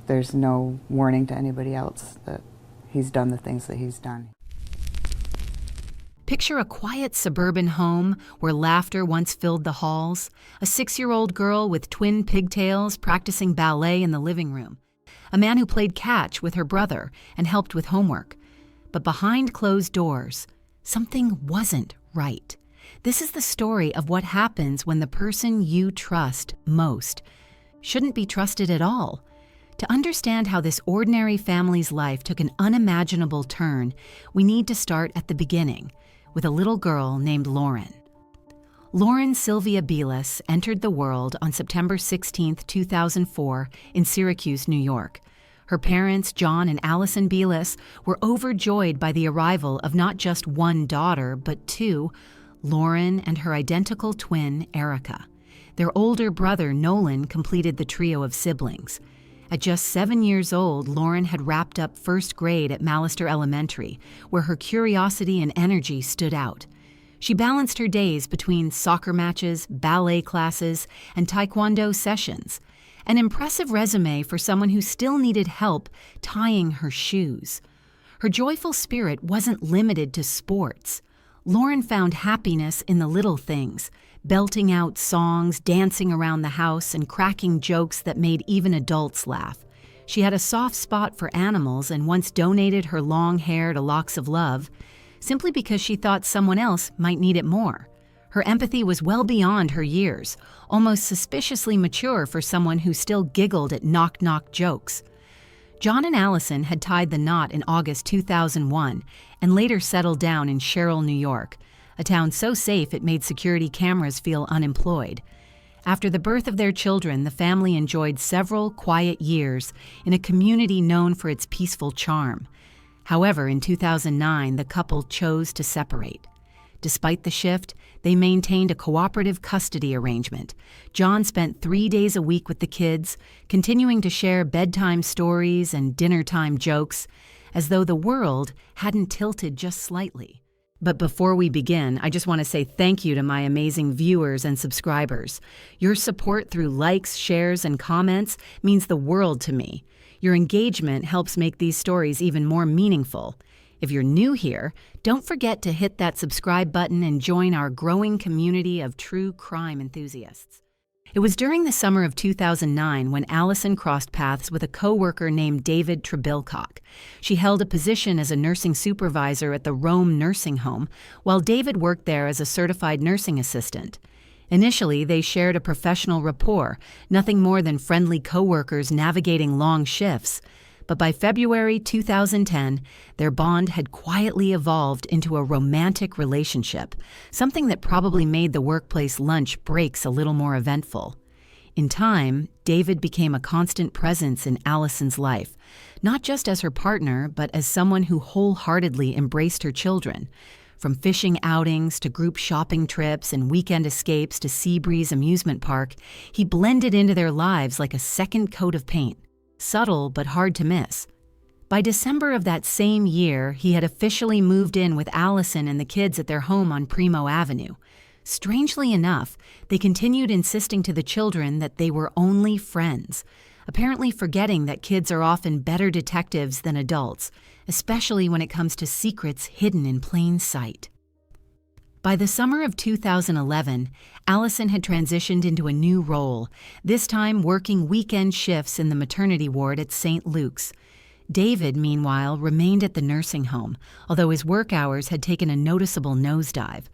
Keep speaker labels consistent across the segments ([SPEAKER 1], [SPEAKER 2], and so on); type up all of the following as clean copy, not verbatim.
[SPEAKER 1] there's no warning to anybody else that he's done the things that he's done.
[SPEAKER 2] Picture a quiet suburban home where laughter once filled the halls, a 6-year-old girl with twin pigtails practicing ballet in the living room, a man who played catch with her brother and helped with homework. But behind closed doors, something wasn't right. This is the story of what happens when the person you trust most shouldn't be trusted at all. To understand how this ordinary family's life took an unimaginable turn, we need to start at the beginning, with a little girl named Lauren. Lauren Sylvia Belis entered the world on September 16, 2004, in Syracuse, New York. Her parents, John and Allison Belis, were overjoyed by the arrival of not just one daughter, but two, Lauren and her identical twin, Erica. Their older brother, Nolan, completed the trio of siblings. At just 7 years old, Lauren had wrapped up first grade at Mallister Elementary, where her curiosity and energy stood out. She balanced her days between soccer matches, ballet classes, and taekwondo sessions. An impressive resume for someone who still needed help tying her shoes. Her joyful spirit wasn't limited to sports. Lauren found happiness in the little things, belting out songs, dancing around the house, and cracking jokes that made even adults laugh. She had a soft spot for animals and once donated her long hair to Locks of Love, simply because she thought someone else might need it more. Her empathy was well beyond her years, almost suspiciously mature for someone who still giggled at knock-knock jokes. John and Allison had tied the knot in August 2001 and later settled down in Sherrill, New York, a town so safe it made security cameras feel unemployed. After the birth of their children, the family enjoyed several quiet years in a community known for its peaceful charm. However, in 2009, the couple chose to separate. Despite the shift, they maintained a cooperative custody arrangement. John spent 3 days a week with the kids, continuing to share bedtime stories and dinner-time jokes, as though the world hadn't tilted just slightly. But before we begin, I just want to say thank you to my amazing viewers and subscribers. Your support through likes, shares, and comments means the world to me. Your engagement helps make these stories even more meaningful. If you're new here, don't forget to hit that subscribe button and join our growing community of true crime enthusiasts. It was during the summer of 2009 when Allison crossed paths with a coworker named David Trebilcock. She held a position as a nursing supervisor at the Rome nursing home, while David worked there as a certified nursing assistant. Initially, they shared a professional rapport, nothing more than friendly coworkers navigating long shifts. But by February 2010, their bond had quietly evolved into a romantic relationship, something that probably made the workplace lunch breaks a little more eventful. In time, David became a constant presence in Allison's life, not just as her partner, but as someone who wholeheartedly embraced her children. From fishing outings to group shopping trips and weekend escapes to Seabreeze Amusement Park, he blended into their lives like a second coat of paint. Subtle but hard to miss. By December of that same year, he had officially moved in with Allison and the kids at their home on Primo Avenue. Strangely enough, they continued insisting to the children that they were only friends, apparently forgetting that kids are often better detectives than adults, especially when it comes to secrets hidden in plain sight. By the summer of 2011, Allison had transitioned into a new role, this time working weekend shifts in the maternity ward at St. Luke's. David, meanwhile, remained at the nursing home, although his work hours had taken a noticeable nosedive.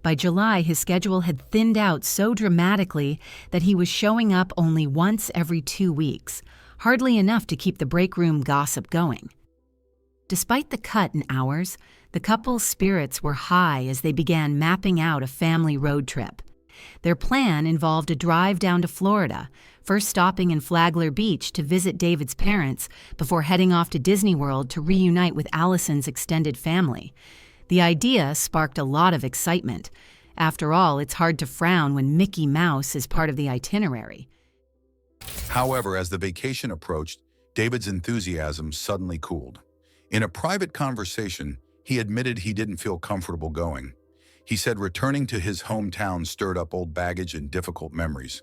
[SPEAKER 2] By July, his schedule had thinned out so dramatically that he was showing up only once every 2 weeks, hardly enough to keep the break room gossip going. Despite the cut in hours, the couple's spirits were high as they began mapping out a family road trip. Their plan involved a drive down to Florida, first stopping in Flagler Beach to visit David's parents before heading off to Disney World to reunite with Allison's extended family. The idea sparked a lot of excitement. After all, it's hard to frown when Mickey Mouse is part of the itinerary.
[SPEAKER 3] However, as the vacation approached, David's enthusiasm suddenly cooled. In a private conversation, he admitted he didn't feel comfortable going. He said returning to his hometown stirred up old baggage and difficult memories.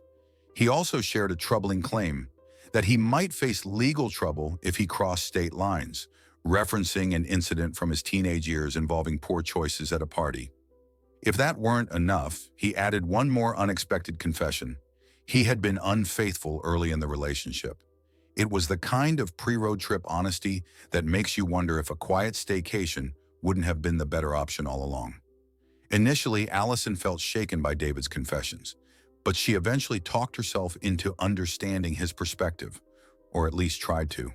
[SPEAKER 3] He also shared a troubling claim that he might face legal trouble if he crossed state lines, referencing an incident from his teenage years involving poor choices at a party. If that weren't enough, he added one more unexpected confession. He had been unfaithful early in the relationship. It was the kind of pre-road trip honesty that makes you wonder if a quiet staycation wouldn't have been the better option all along. Initially, Allison felt shaken by David's confessions, but she eventually talked herself into understanding his perspective, or at least tried to.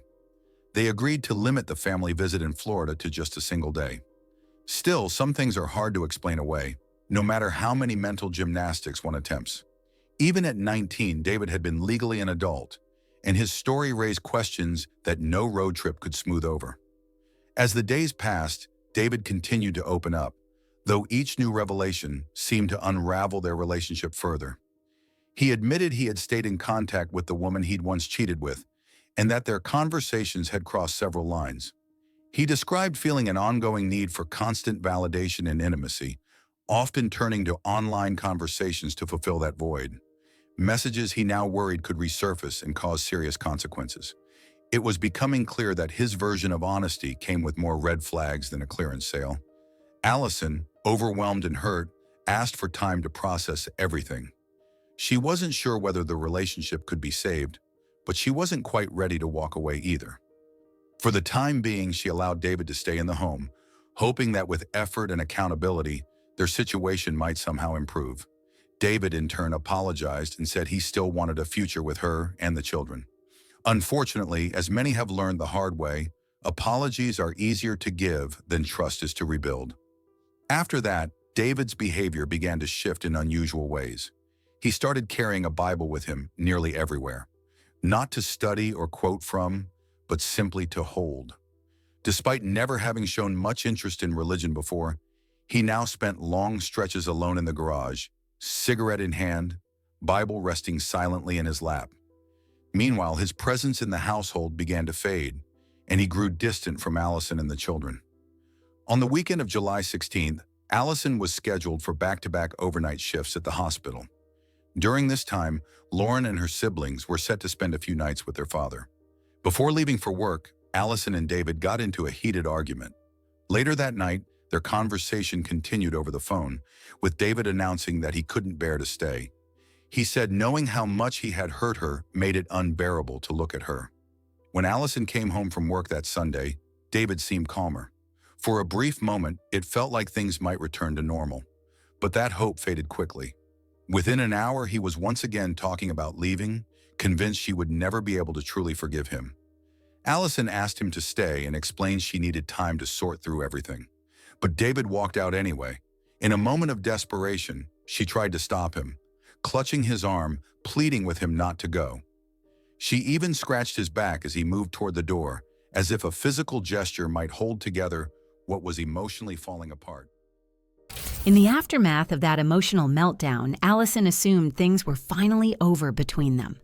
[SPEAKER 3] They agreed to limit the family visit in Florida to just a single day. Still, some things are hard to explain away, no matter how many mental gymnastics one attempts. Even at 19, David had been legally an adult, and his story raised questions that no road trip could smooth over. As the days passed, David continued to open up, though each new revelation seemed to unravel their relationship further. He admitted he had stayed in contact with the woman he'd once cheated with, and that their conversations had crossed several lines. He described feeling an ongoing need for constant validation and intimacy, often turning to online conversations to fulfill that void. Messages he now worried could resurface and cause serious consequences. It was becoming clear that his version of honesty came with more red flags than a clearance sale. Allison, overwhelmed and hurt, asked for time to process everything. She wasn't sure whether the relationship could be saved, but she wasn't quite ready to walk away either. For the time being, she allowed David to stay in the home, hoping that with effort and accountability, their situation might somehow improve. David, in turn, apologized and said he still wanted a future with her and the children. Unfortunately, as many have learned the hard way, apologies are easier to give than trust is to rebuild. After that, David's behavior began to shift in unusual ways. He started carrying a Bible with him nearly everywhere, not to study or quote from, but simply to hold. Despite never having shown much interest in religion before, he now spent long stretches alone in the garage, cigarette in hand, Bible resting silently in his lap. Meanwhile, his presence in the household began to fade, and he grew distant from Allison and the children. On the weekend of July 16th, Allison was scheduled for back-to-back overnight shifts at the hospital. During this time, Lauren and her siblings were set to spend a few nights with their father. Before leaving for work, Allison and David got into a heated argument. Later that night, their conversation continued over the phone, with David announcing that he couldn't bear to stay. He said knowing how much he had hurt her made it unbearable to look at her. When Allison came home from work that Sunday, David seemed calmer. For a brief moment, it felt like things might return to normal, but that hope faded quickly. Within an hour, he was once again talking about leaving, convinced she would never be able to truly forgive him. Allison asked him to stay and explained she needed time to sort through everything. But David walked out anyway. In a moment of desperation, she tried to stop him, clutching his arm, pleading with him not to go. She even scratched his back as he moved toward the door, as if a physical gesture might hold together what was emotionally falling apart.
[SPEAKER 2] In the aftermath of that emotional meltdown, Allison assumed things were finally over between them.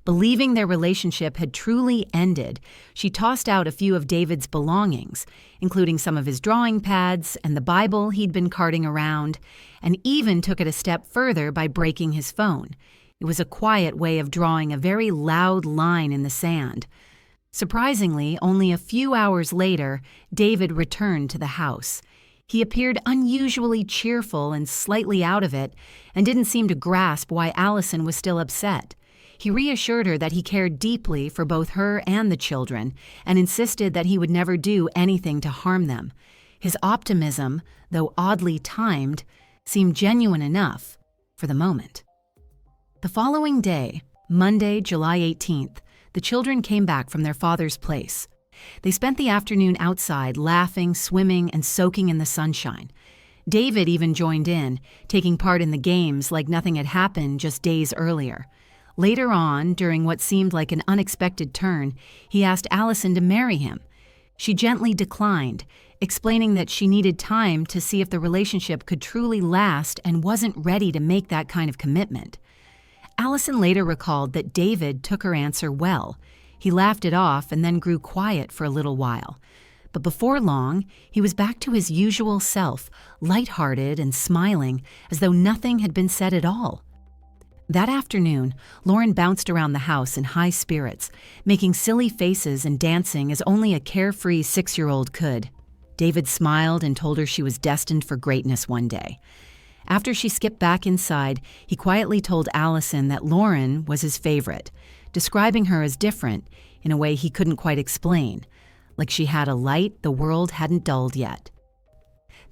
[SPEAKER 2] Believing their relationship had truly ended, she tossed out a few of David's belongings, including some of his drawing pads and the Bible he'd been carting around, and even took it a step further by breaking his phone. It was a quiet way of drawing a very loud line in the sand. Surprisingly, only a few hours later, David returned to the house. He appeared unusually cheerful and slightly out of it, and didn't seem to grasp why Allison was still upset. He reassured her that he cared deeply for both her and the children, and insisted that he would never do anything to harm them. His optimism, though oddly timed, seemed genuine enough for the moment. The following day, Monday, July 18th, the children came back from their father's place. They spent the afternoon outside, laughing, swimming, and soaking in the sunshine. David even joined in, taking part in the games like nothing had happened just days earlier. Later on, during what seemed like an unexpected turn, he asked Allison to marry him. She gently declined, explaining that she needed time to see if the relationship could truly last and wasn't ready to make that kind of commitment. Allison later recalled that David took her answer well. He laughed it off and then grew quiet for a little while. But before long, he was back to his usual self, lighthearted and smiling, as though nothing had been said at all. That afternoon, Lauren bounced around the house in high spirits, making silly faces and dancing as only a carefree 6-year-old could. David smiled and told her she was destined for greatness one day. After she skipped back inside, he quietly told Allison that Lauren was his favorite, describing her as different in a way he couldn't quite explain, like she had a light the world hadn't dulled yet.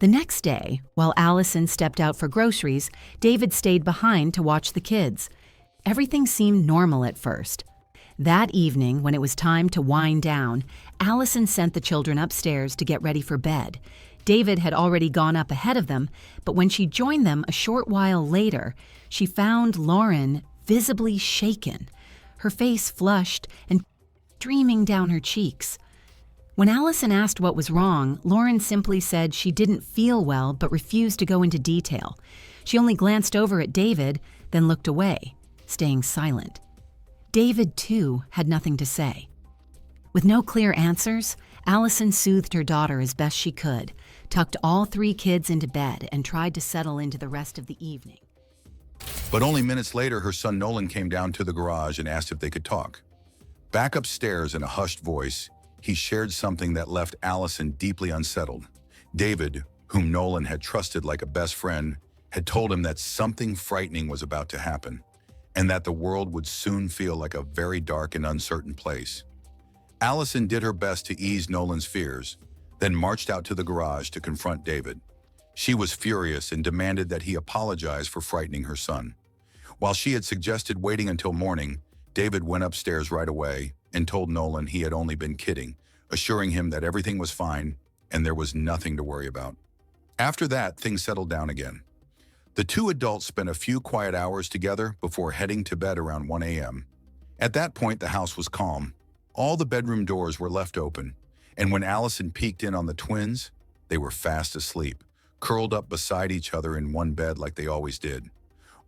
[SPEAKER 2] The next day, while Allison stepped out for groceries, David stayed behind to watch the kids. Everything seemed normal at first. That evening, when it was time to wind down, Allison sent the children upstairs to get ready for bed. David had already gone up ahead of them, but when she joined them a short while later, she found Lauren visibly shaken, her face flushed and streaming down her cheeks. When Allison asked what was wrong, Lauren simply said she didn't feel well but refused to go into detail. She only glanced over at David, then looked away, staying silent. David, too, had nothing to say. With no clear answers, Allison soothed her daughter as best she could, tucked all 3 kids into bed, and tried to settle into the rest of the evening.
[SPEAKER 3] But only minutes later, her son Nolan came down to the garage and asked if they could talk. Back upstairs in a hushed voice, he shared something that left Allison deeply unsettled. David, whom Nolan had trusted like a best friend, had told him that something frightening was about to happen, and that the world would soon feel like a very dark and uncertain place. Allison did her best to ease Nolan's fears, then marched out to the garage to confront David. She was furious and demanded that he apologize for frightening her son. While she had suggested waiting until morning, David went upstairs right away and told Nolan he had only been kidding, assuring him that everything was fine and there was nothing to worry about. After that, things settled down again. The 2 adults spent a few quiet hours together before heading to bed around 1 a.m. At that point, the house was calm. All the bedroom doors were left open, and when Allison peeked in on the twins, they were fast asleep, curled up beside each other in one bed like they always did.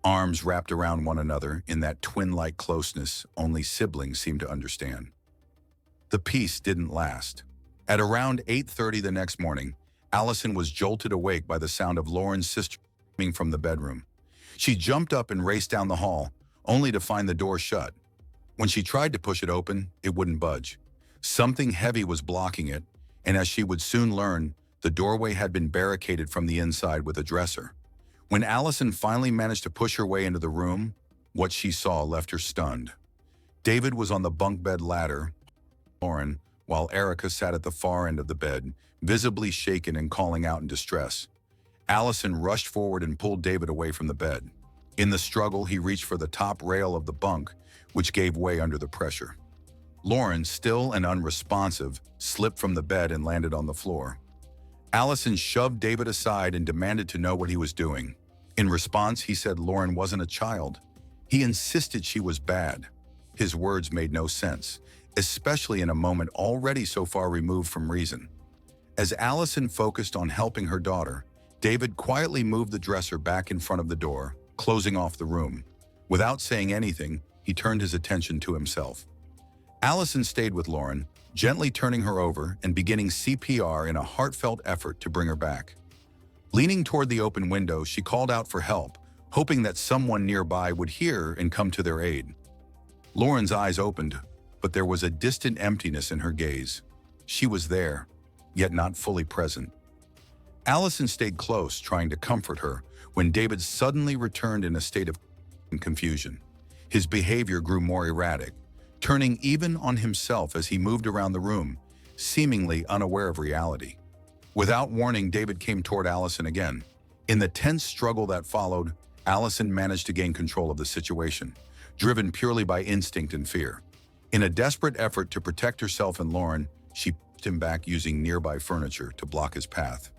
[SPEAKER 3] Arms wrapped around one another in that twin-like closeness only siblings seem to understand. The peace didn't last. At around 8:30 the next morning, Allison was jolted awake by the sound of Lauren's sister screaming from the bedroom. She jumped up and raced down the hall, only to find the door shut. When she tried to push it open, it wouldn't budge. Something heavy was blocking it, and as she would soon learn, the doorway had been barricaded from the inside with a dresser. When Allison finally managed to push her way into the room, what she saw left her stunned. David was on the bunk bed ladder, Lauren, while Erica sat at the far end of the bed, visibly shaken and calling out in distress. Allison rushed forward and pulled David away from the bed. In the struggle, he reached for the top rail of the bunk, which gave way under the pressure. Lauren, still and unresponsive, slipped from the bed and landed on the floor. Allison shoved David aside and demanded to know what he was doing. In response, he said Lauren wasn't a child. He insisted she was bad. His words made no sense, especially in a moment already so far removed from reason. As Allison focused on helping her daughter, David quietly moved the dresser back in front of the door, closing off the room. Without saying anything, he turned his attention to himself. Allison stayed with Lauren, gently turning her over and beginning CPR in a heartfelt effort to bring her back. Leaning toward the open window, she called out for help, hoping that someone nearby would hear and come to their aid. Lauren's eyes opened, but there was a distant emptiness in her gaze. She was there, yet not fully present. Allison stayed close, trying to comfort her, when David suddenly returned in a state of confusion. His behavior grew more erratic, turning even on himself as he moved around the room, seemingly unaware of reality. Without warning, David came toward Allison again. In the tense struggle that followed, Allison managed to gain control of the situation, driven purely by instinct and fear. In a desperate effort to protect herself and Lauren, she pushed him back using nearby furniture to block his path.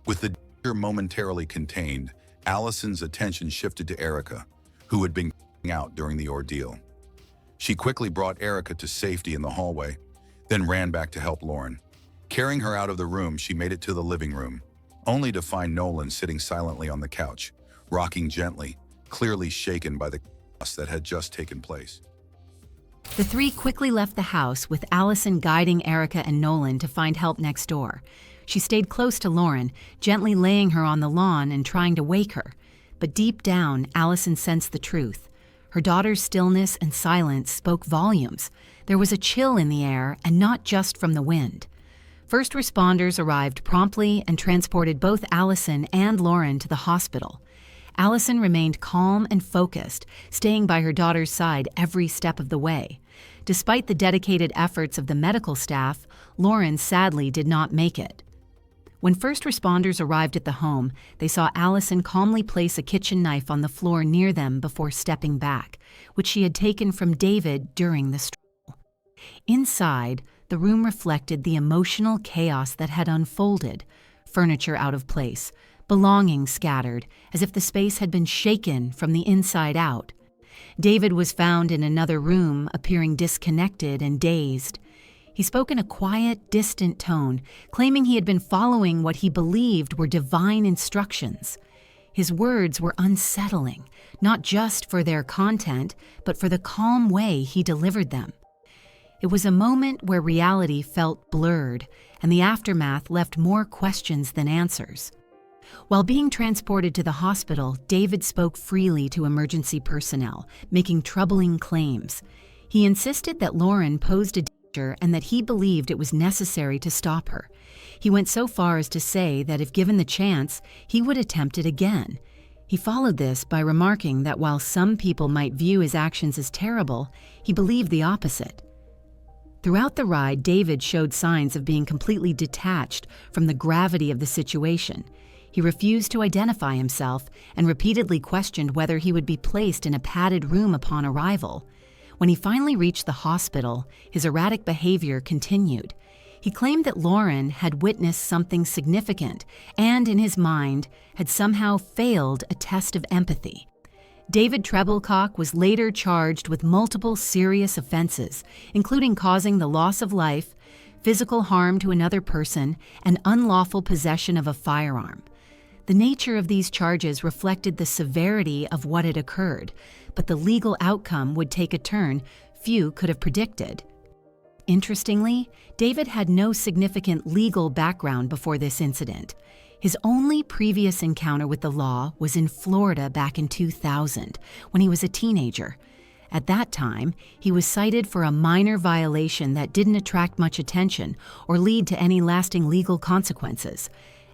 [SPEAKER 3] With the danger momentarily contained, Allison's attention shifted to Erica, who had been out during the ordeal. She quickly brought Erica to safety in the hallway, then ran back to help Lauren. Carrying her out of the room, she made it to the living room, only to find Nolan sitting silently on the couch, rocking gently, clearly shaken by the chaos that had just taken place.
[SPEAKER 2] The 3 quickly left the house, with Allison guiding Erica and Nolan to find help next door. She stayed close to Lauren, gently laying her on the lawn and trying to wake her. but deep down, Allison sensed the truth. Her daughter's stillness and silence spoke volumes. There was a chill in the air, and not just from the wind. First responders arrived promptly and transported both Allison and Lauren to the hospital. Allison remained calm and focused, staying by her daughter's side every step of the way. Despite the dedicated efforts of the medical staff, Lauren sadly did not make it. When first responders arrived at the home, they saw Allison calmly place a kitchen knife on the floor near them before stepping back, which she had taken from David during the struggle. Inside, the room reflected the emotional chaos that had unfolded, furniture out of place, belongings scattered, as if the space had been shaken from the inside out. David was found in another room, appearing disconnected and dazed. He spoke in a quiet, distant tone, claiming he had been following what he believed were divine instructions. His words were unsettling, not just for their content, but for the calm way he delivered them. It was a moment where reality felt blurred, and the aftermath left more questions than answers. While being transported to the hospital, David spoke freely to emergency personnel, making troubling claims. He insisted that Lauren posed a danger and that he believed it was necessary to stop her. He went so far as to say that if given the chance, he would attempt it again. He followed this by remarking that while some people might view his actions as terrible, he believed the opposite. Throughout the ride, David showed signs of being completely detached from the gravity of the situation. He refused to identify himself and repeatedly questioned whether he would be placed in a padded room upon arrival. When he finally reached the hospital, his erratic behavior continued. He claimed that Lauren had witnessed something significant and, in his mind, had somehow failed a test of empathy. David Treblecock was later charged with multiple serious offenses, including causing the loss of life, physical harm to another person, and unlawful possession of a firearm. The nature of these charges reflected the severity of what had occurred, but the legal outcome would take a turn few could have predicted. Interestingly, David had no significant legal background before this incident. His only previous encounter with the law was in Florida back in 2000, when he was a teenager. At that time, he was cited for a minor violation that didn't attract much attention or lead to any lasting legal consequences.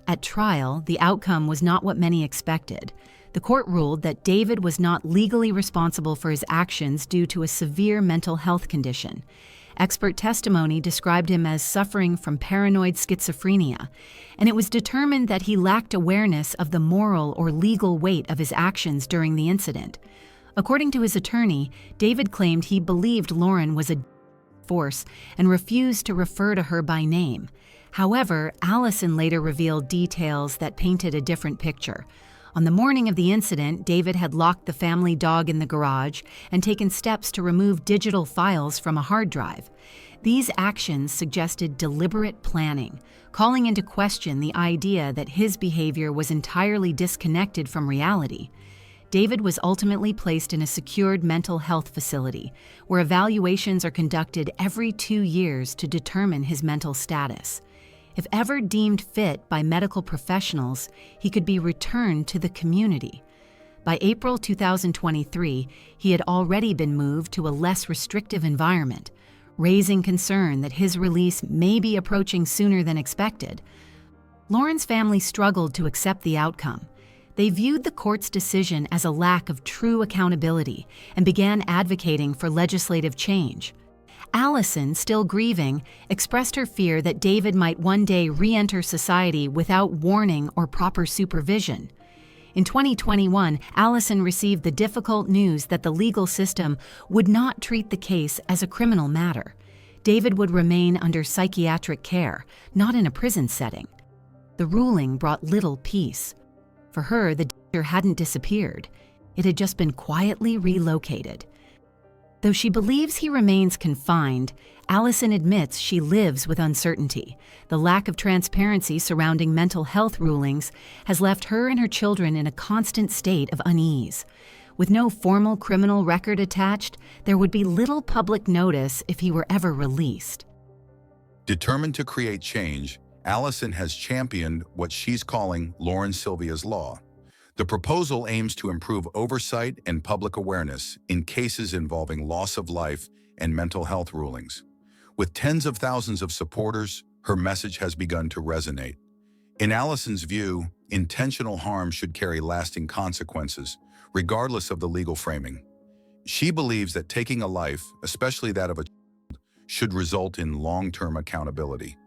[SPEAKER 2] At trial, the outcome was not what many expected. The court ruled that David was not legally responsible for his actions due to a severe mental health condition. Expert testimony described him as suffering from paranoid schizophrenia, and it was determined that he lacked awareness of the moral or legal weight of his actions during the incident. According to his attorney, David claimed he believed Lauren was a force and refused to refer to her by name. However, Allison later revealed details that painted a different picture. On the morning of the incident, David had locked the family dog in the garage and taken steps to remove digital files from a hard drive. These actions suggested deliberate planning, calling into question the idea that his behavior was entirely disconnected from reality. David was ultimately placed in a secured mental health facility, where evaluations are conducted every 2 years to determine his mental status. If ever deemed fit by medical professionals, he could be returned to the community. By April 2023, he had already been moved to a less restrictive environment, raising concern that his release may be approaching sooner than expected. Lauren's family struggled to accept the outcome. They viewed the court's decision as a lack of true accountability and began advocating for legislative change. Allison, still grieving, expressed her fear that David might one day re-enter society without warning or proper supervision. In 2021, Allison received the difficult news that the legal system would not treat the case as a criminal matter. David would remain under psychiatric care, not in a prison setting. The ruling brought little peace. For her, the danger hadn't disappeared. It had just been quietly relocated. Though she believes he remains confined, Allison admits she lives with uncertainty. The lack of transparency surrounding mental health rulings has left her and her children in a constant state of unease. With no formal criminal record attached, there would be little public notice if he were ever released.
[SPEAKER 3] Determined to create change, Allison has championed what she's calling Lauren Sylvia's Law. The proposal aims to improve oversight and public awareness in cases involving loss of life and mental health rulings. With tens of thousands of supporters, her message has begun to resonate. In Allison's view, intentional harm should carry lasting consequences, regardless of the legal framing. She believes that taking a life, especially that of a child, should result in long-term accountability.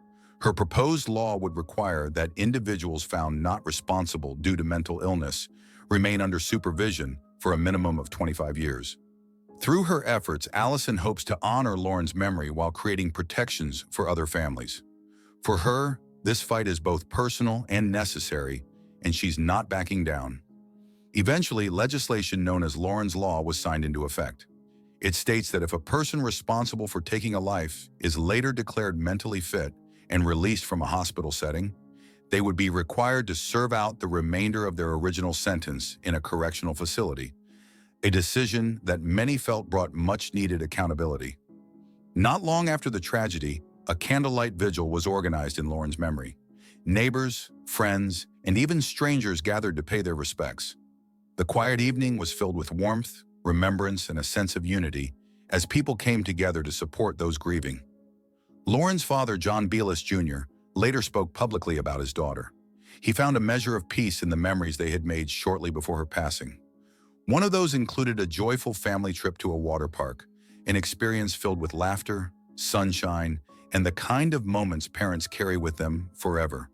[SPEAKER 3] Her proposed law would require that individuals found not responsible due to mental illness remain under supervision for a minimum of 25 years. Through her efforts, Allison hopes to honor Lauren's memory while creating protections for other families. For her, this fight is both personal and necessary, and she's not backing down. Eventually, legislation known as Lauren's Law was signed into effect. It states that if a person responsible for taking a life is later declared mentally fit and released from a hospital setting, they would be required to serve out the remainder of their original sentence in a correctional facility, a decision that many felt brought much-needed accountability. Not long after the tragedy, a candlelight vigil was organized in Lauren's memory. Neighbors, friends, and even strangers gathered to pay their respects. The quiet evening was filled with warmth, remembrance, and a sense of unity as people came together to support those grieving. Lauren's father, John Bielis Jr., later spoke publicly about his daughter. He found a measure of peace in the memories they had made shortly before her passing. One of those included a joyful family trip to a water park, an experience filled with laughter, sunshine, and the kind of moments parents carry with them forever.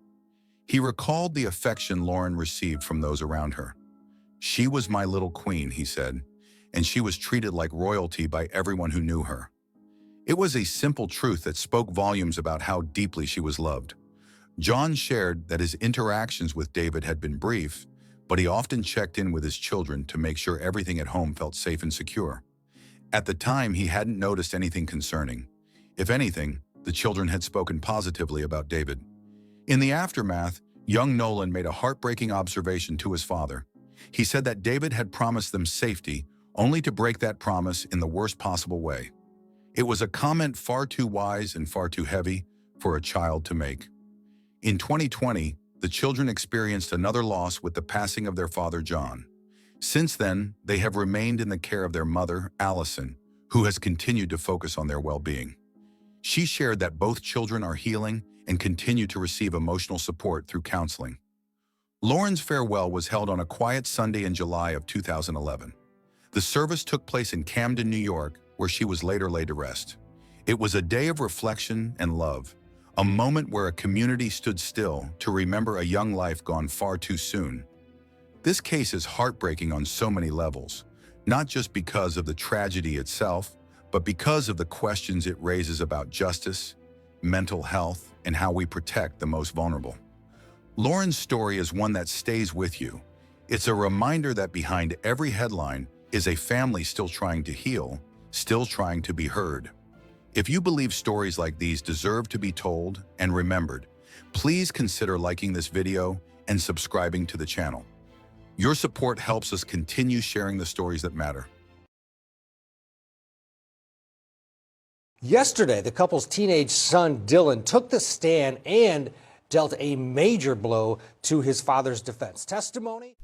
[SPEAKER 3] He recalled the affection Lauren received from those around her. "She was my little queen," he said, "and she was treated like royalty by everyone who knew her." It was a simple truth that spoke volumes about how deeply she was loved. John shared that his interactions with David had been brief, but he often checked in with his children to make sure everything at home felt safe and secure. At the time, he hadn't noticed anything concerning. If anything, the children had spoken positively about David. In the aftermath, young Nolan made a heartbreaking observation to his father. He said that David had promised them safety, only to break that promise in the worst possible way. It was a comment far too wise and far too heavy for a child to make. In 2020, the children experienced another loss with the passing of their father, John. Since then, they have remained in the care of their mother, Allison, who has continued to focus on their well-being. She shared that both children are healing and continue to receive emotional support through counseling. Lauren's farewell was held on a quiet Sunday in July of 2011. The service took place in Camden, New York, where she was later laid to rest. It was a day of reflection and love, a moment where a community stood still to remember a young life gone far too soon. This case is heartbreaking on so many levels, not just because of the tragedy itself, but because of the questions it raises about justice, mental health, and how we protect the most vulnerable. Lauren's story is one that stays with you. It's a reminder that behind every headline is a family still trying to heal, still trying to be heard. If you believe stories like these deserve to be told and remembered, please consider liking this video and subscribing to the channel. Your support helps us continue sharing the stories that matter.
[SPEAKER 4] Yesterday, the couple's teenage son, Dylan, took the stand and dealt a major blow to his father's defense. Testimony?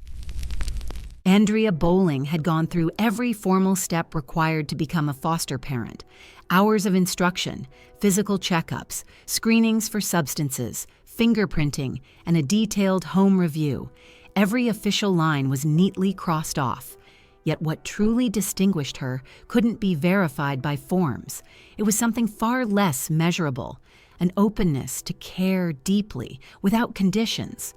[SPEAKER 2] Andrea Bowling had gone through every formal step required to become a foster parent. Hours of instruction, physical checkups, screenings for substances, fingerprinting, and a detailed home review. Every official line was neatly crossed off. Yet what truly distinguished her couldn't be verified by forms. It was something far less measurable, an openness to care deeply, without conditions.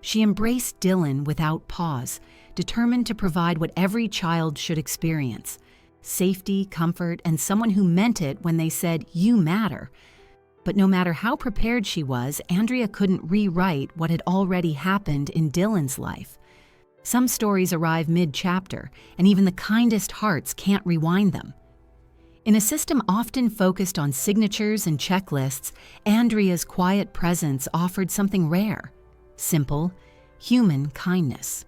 [SPEAKER 2] She embraced Dylan without pause, determined to provide what every child should experience: safety, comfort, and someone who meant it when they said, "You matter." But no matter how prepared she was, Andrea couldn't rewrite what had already happened in Dylan's life. Some stories arrive mid-chapter, and even the kindest hearts can't rewind them. In a system often focused on signatures and checklists, Andrea's quiet presence offered something rare: simple, human kindness.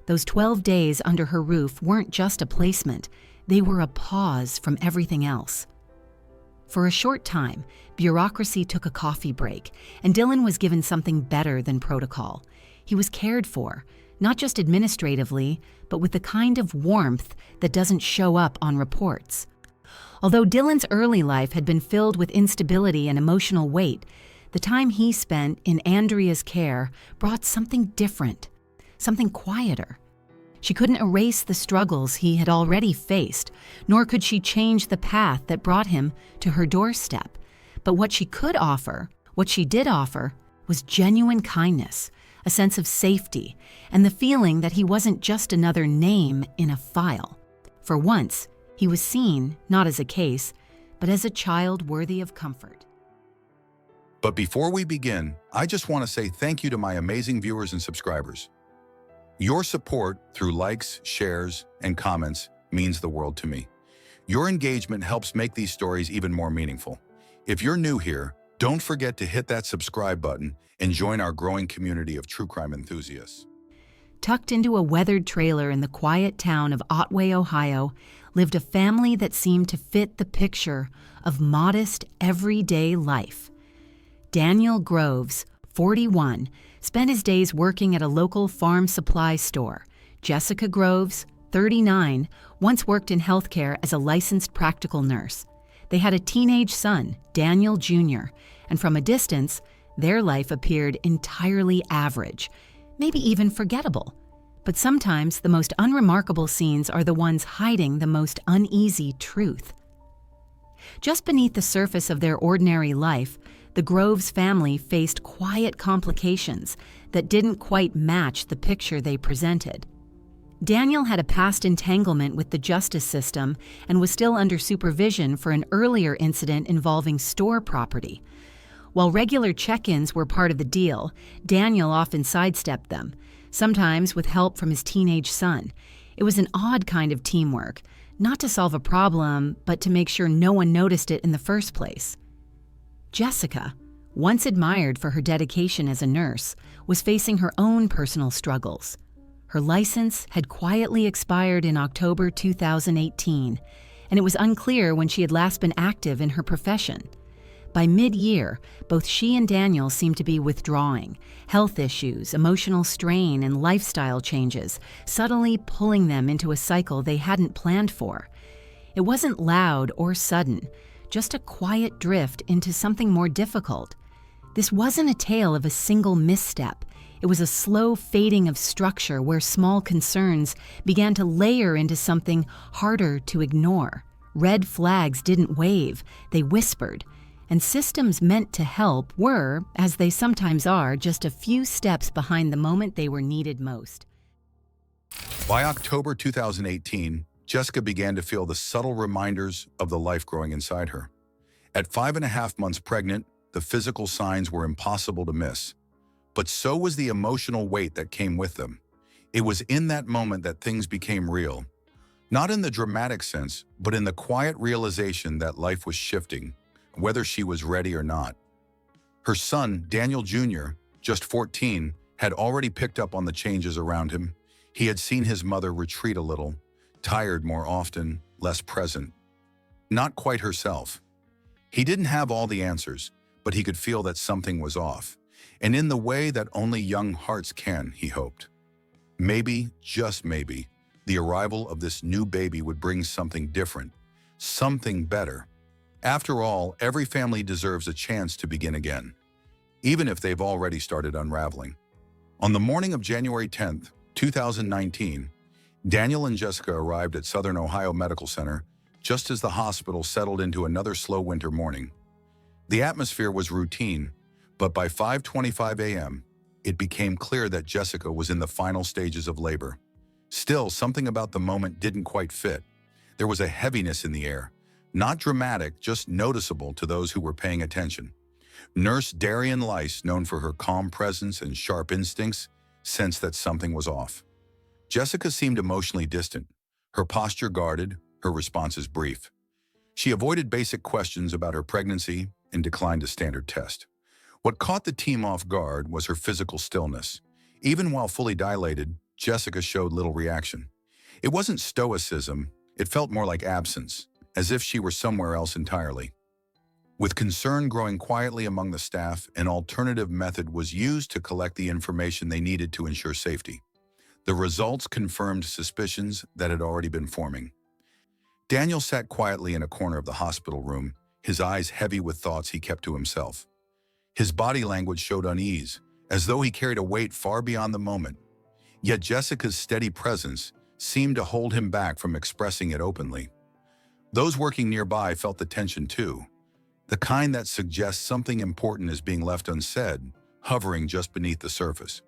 [SPEAKER 2] Those 12 days under her roof weren't just a placement, they were a pause from everything else. For a short time, bureaucracy took a coffee break, and Dylan was given something better than protocol. He was cared for, not just administratively, but with the kind of warmth that doesn't show up on reports. Although Dylan's early life had been filled with instability and emotional weight, the time he spent in Andrea's care brought something different, something quieter. She couldn't erase the struggles he had already faced, nor could she change the path that brought him to her doorstep. But what she could offer, what she did offer, was genuine kindness, a sense of safety, and the feeling that he wasn't just another name in a file. For once, he was seen not as a case, but as a child worthy of comfort.
[SPEAKER 3] But before we begin, I just want to say thank you to my amazing viewers and subscribers. Your support through likes, shares, and comments means the world to me. Your engagement helps make these stories even more meaningful. If you're new here, don't forget to hit that subscribe button and join our growing community of true crime enthusiasts.
[SPEAKER 2] Tucked into a weathered trailer in the quiet town of Otway, Ohio, lived a family that seemed to fit the picture of modest, everyday life. Daniel Groves, 41, spent his days working at a local farm supply store. Jessica Groves, 39, once worked in healthcare as a licensed practical nurse. They had a teenage son, Daniel Jr., and from a distance, their life appeared entirely average, maybe even forgettable. But sometimes the most unremarkable scenes are the ones hiding the most uneasy truth. Just beneath the surface of their ordinary life, the Groves family faced quiet complications that didn't quite match the picture they presented. Daniel had a past entanglement with the justice system and was still under supervision for an earlier incident involving store property. While regular check-ins were part of the deal, Daniel often sidestepped them, sometimes with help from his teenage son. It was an odd kind of teamwork, not to solve a problem, but to make sure no one noticed it in the first place. Jessica, once admired for her dedication as a nurse, was facing her own personal struggles. Her license had quietly expired in October 2018, and it was unclear when she had last been active in her profession. By mid-year, both she and Daniel seemed to be withdrawing, health issues, emotional strain, and lifestyle changes subtly pulling them into a cycle they hadn't planned for. It wasn't loud or sudden, just a quiet drift into something more difficult. This wasn't a tale of a single misstep. It was a slow fading of structure where small concerns began to layer into something harder to ignore. Red flags didn't wave, they whispered. And systems meant to help were, as they sometimes are, just a few steps behind the moment they were needed most.
[SPEAKER 3] By October 2018, Jessica began to feel the subtle reminders of the life growing inside her. At 5.5 months pregnant, the physical signs were impossible to miss. But so was the emotional weight that came with them. It was in that moment that things became real. Not in the dramatic sense, but in the quiet realization that life was shifting, whether she was ready or not. Her son, Daniel Jr., just 14, had already picked up on the changes around him. He had seen his mother retreat a little, tired more often, less present. Not quite herself. He didn't have all the answers, but he could feel that something was off. And in the way that only young hearts can, he hoped. Maybe, just maybe, the arrival of this new baby would bring something different, something better. After all, every family deserves a chance to begin again, even if they've already started unraveling. On the morning of January 10th, 2019, Daniel and Jessica arrived at Southern Ohio Medical Center just as the hospital settled into another slow winter morning. The atmosphere was routine, but by 5:25 a.m., it became clear that Jessica was in the final stages of labor. Still, something about the moment didn't quite fit. There was a heaviness in the air, not dramatic, just noticeable to those who were paying attention. Nurse Darian Lice, known for her calm presence and sharp instincts, sensed that something was off. Jessica seemed emotionally distant, her posture guarded, her responses brief. She avoided basic questions about her pregnancy and declined a standard test. What caught the team off guard was her physical stillness. Even while fully dilated, Jessica showed little reaction. It wasn't stoicism, it felt more like absence, as if she were somewhere else entirely. With concern growing quietly among the staff, an alternative method was used to collect the information they needed to ensure safety. The results confirmed suspicions that had already been forming. Daniel sat quietly in a corner of the hospital room, his eyes heavy with thoughts he kept to himself. His body language showed unease, as though he carried a weight far beyond the moment. Yet Jessica's steady presence seemed to hold him back from expressing it openly. Those working nearby felt the tension too, the kind that suggests something important is being left unsaid, hovering just beneath the surface.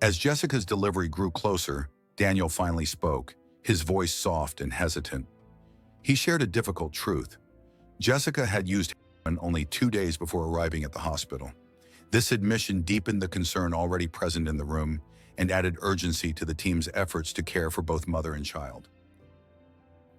[SPEAKER 3] As Jessica's delivery grew closer, Daniel finally spoke, his voice soft and hesitant. He shared a difficult truth. Jessica had used heroin only 2 days before arriving at the hospital. This admission deepened the concern already present in the room and added urgency to the team's efforts to care for both mother and child.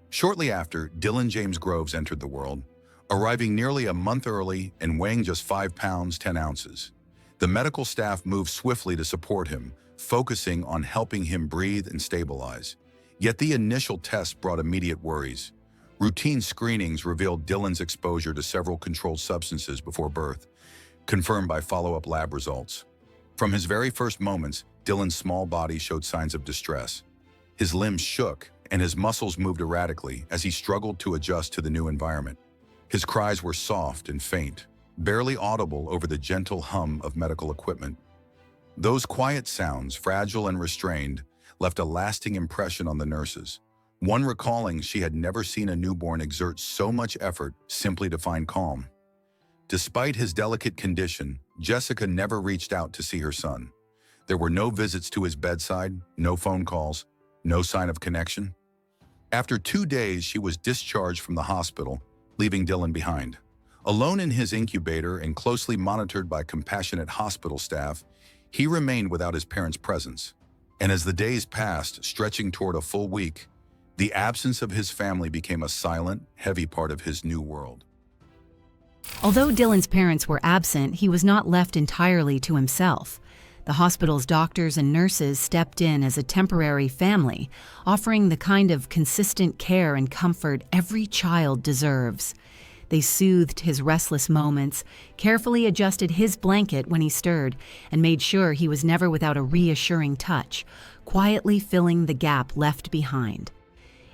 [SPEAKER 3] Shortly after, Dylan James Groves entered the world, arriving nearly a month early and weighing just 5 pounds 10 ounces. The medical staff moved swiftly to support him, focusing on helping him breathe and stabilize. Yet the initial tests brought immediate worries. Routine screenings revealed Dylan's exposure to several controlled substances before birth, confirmed by follow-up lab results. From his very first moments, Dylan's small body showed signs of distress. His limbs shook, and his muscles moved erratically as he struggled to adjust to the new environment. His cries were soft and faint, barely audible over the gentle hum of medical equipment. Those quiet sounds, fragile and restrained, left a lasting impression on the nurses, one recalling she had never seen a newborn exert so much effort simply to find calm. Despite his delicate condition, Jessica never reached out to see her son. There were no visits to his bedside, no phone calls, no sign of connection. After 2 days, she was discharged from the hospital, leaving Dylan behind. Alone in his incubator and closely monitored by compassionate hospital staff, he remained without his parents' presence. And as the days passed, stretching toward a full week, the absence of his family became a silent, heavy part of his new world.
[SPEAKER 2] Although Dylan's parents were absent, he was not left entirely to himself. The hospital's doctors and nurses stepped in as a temporary family, offering the kind of consistent care and comfort every child deserves. They soothed his restless moments, carefully adjusted his blanket when he stirred, and made sure he was never without a reassuring touch, quietly filling the gap left behind.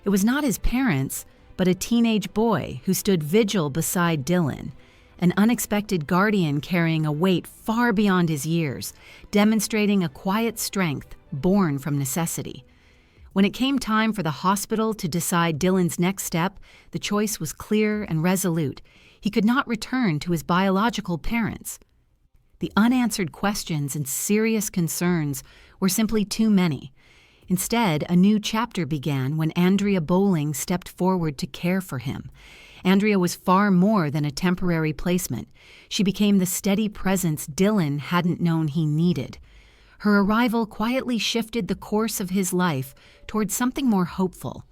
[SPEAKER 2] It was not his parents, but a teenage boy who stood vigil beside Dylan, an unexpected guardian carrying a weight far beyond his years, demonstrating a quiet strength born from necessity. When it came time for the hospital to decide Dylan's next step, the choice was clear and resolute. He could not return to his biological parents. The unanswered questions and serious concerns were simply too many. Instead, a new chapter began when Andrea Bowling stepped forward to care for him. Andrea was far more than a temporary placement. She became the steady presence Dylan hadn't known he needed. Her arrival quietly shifted the course of his life towards something more hopeful.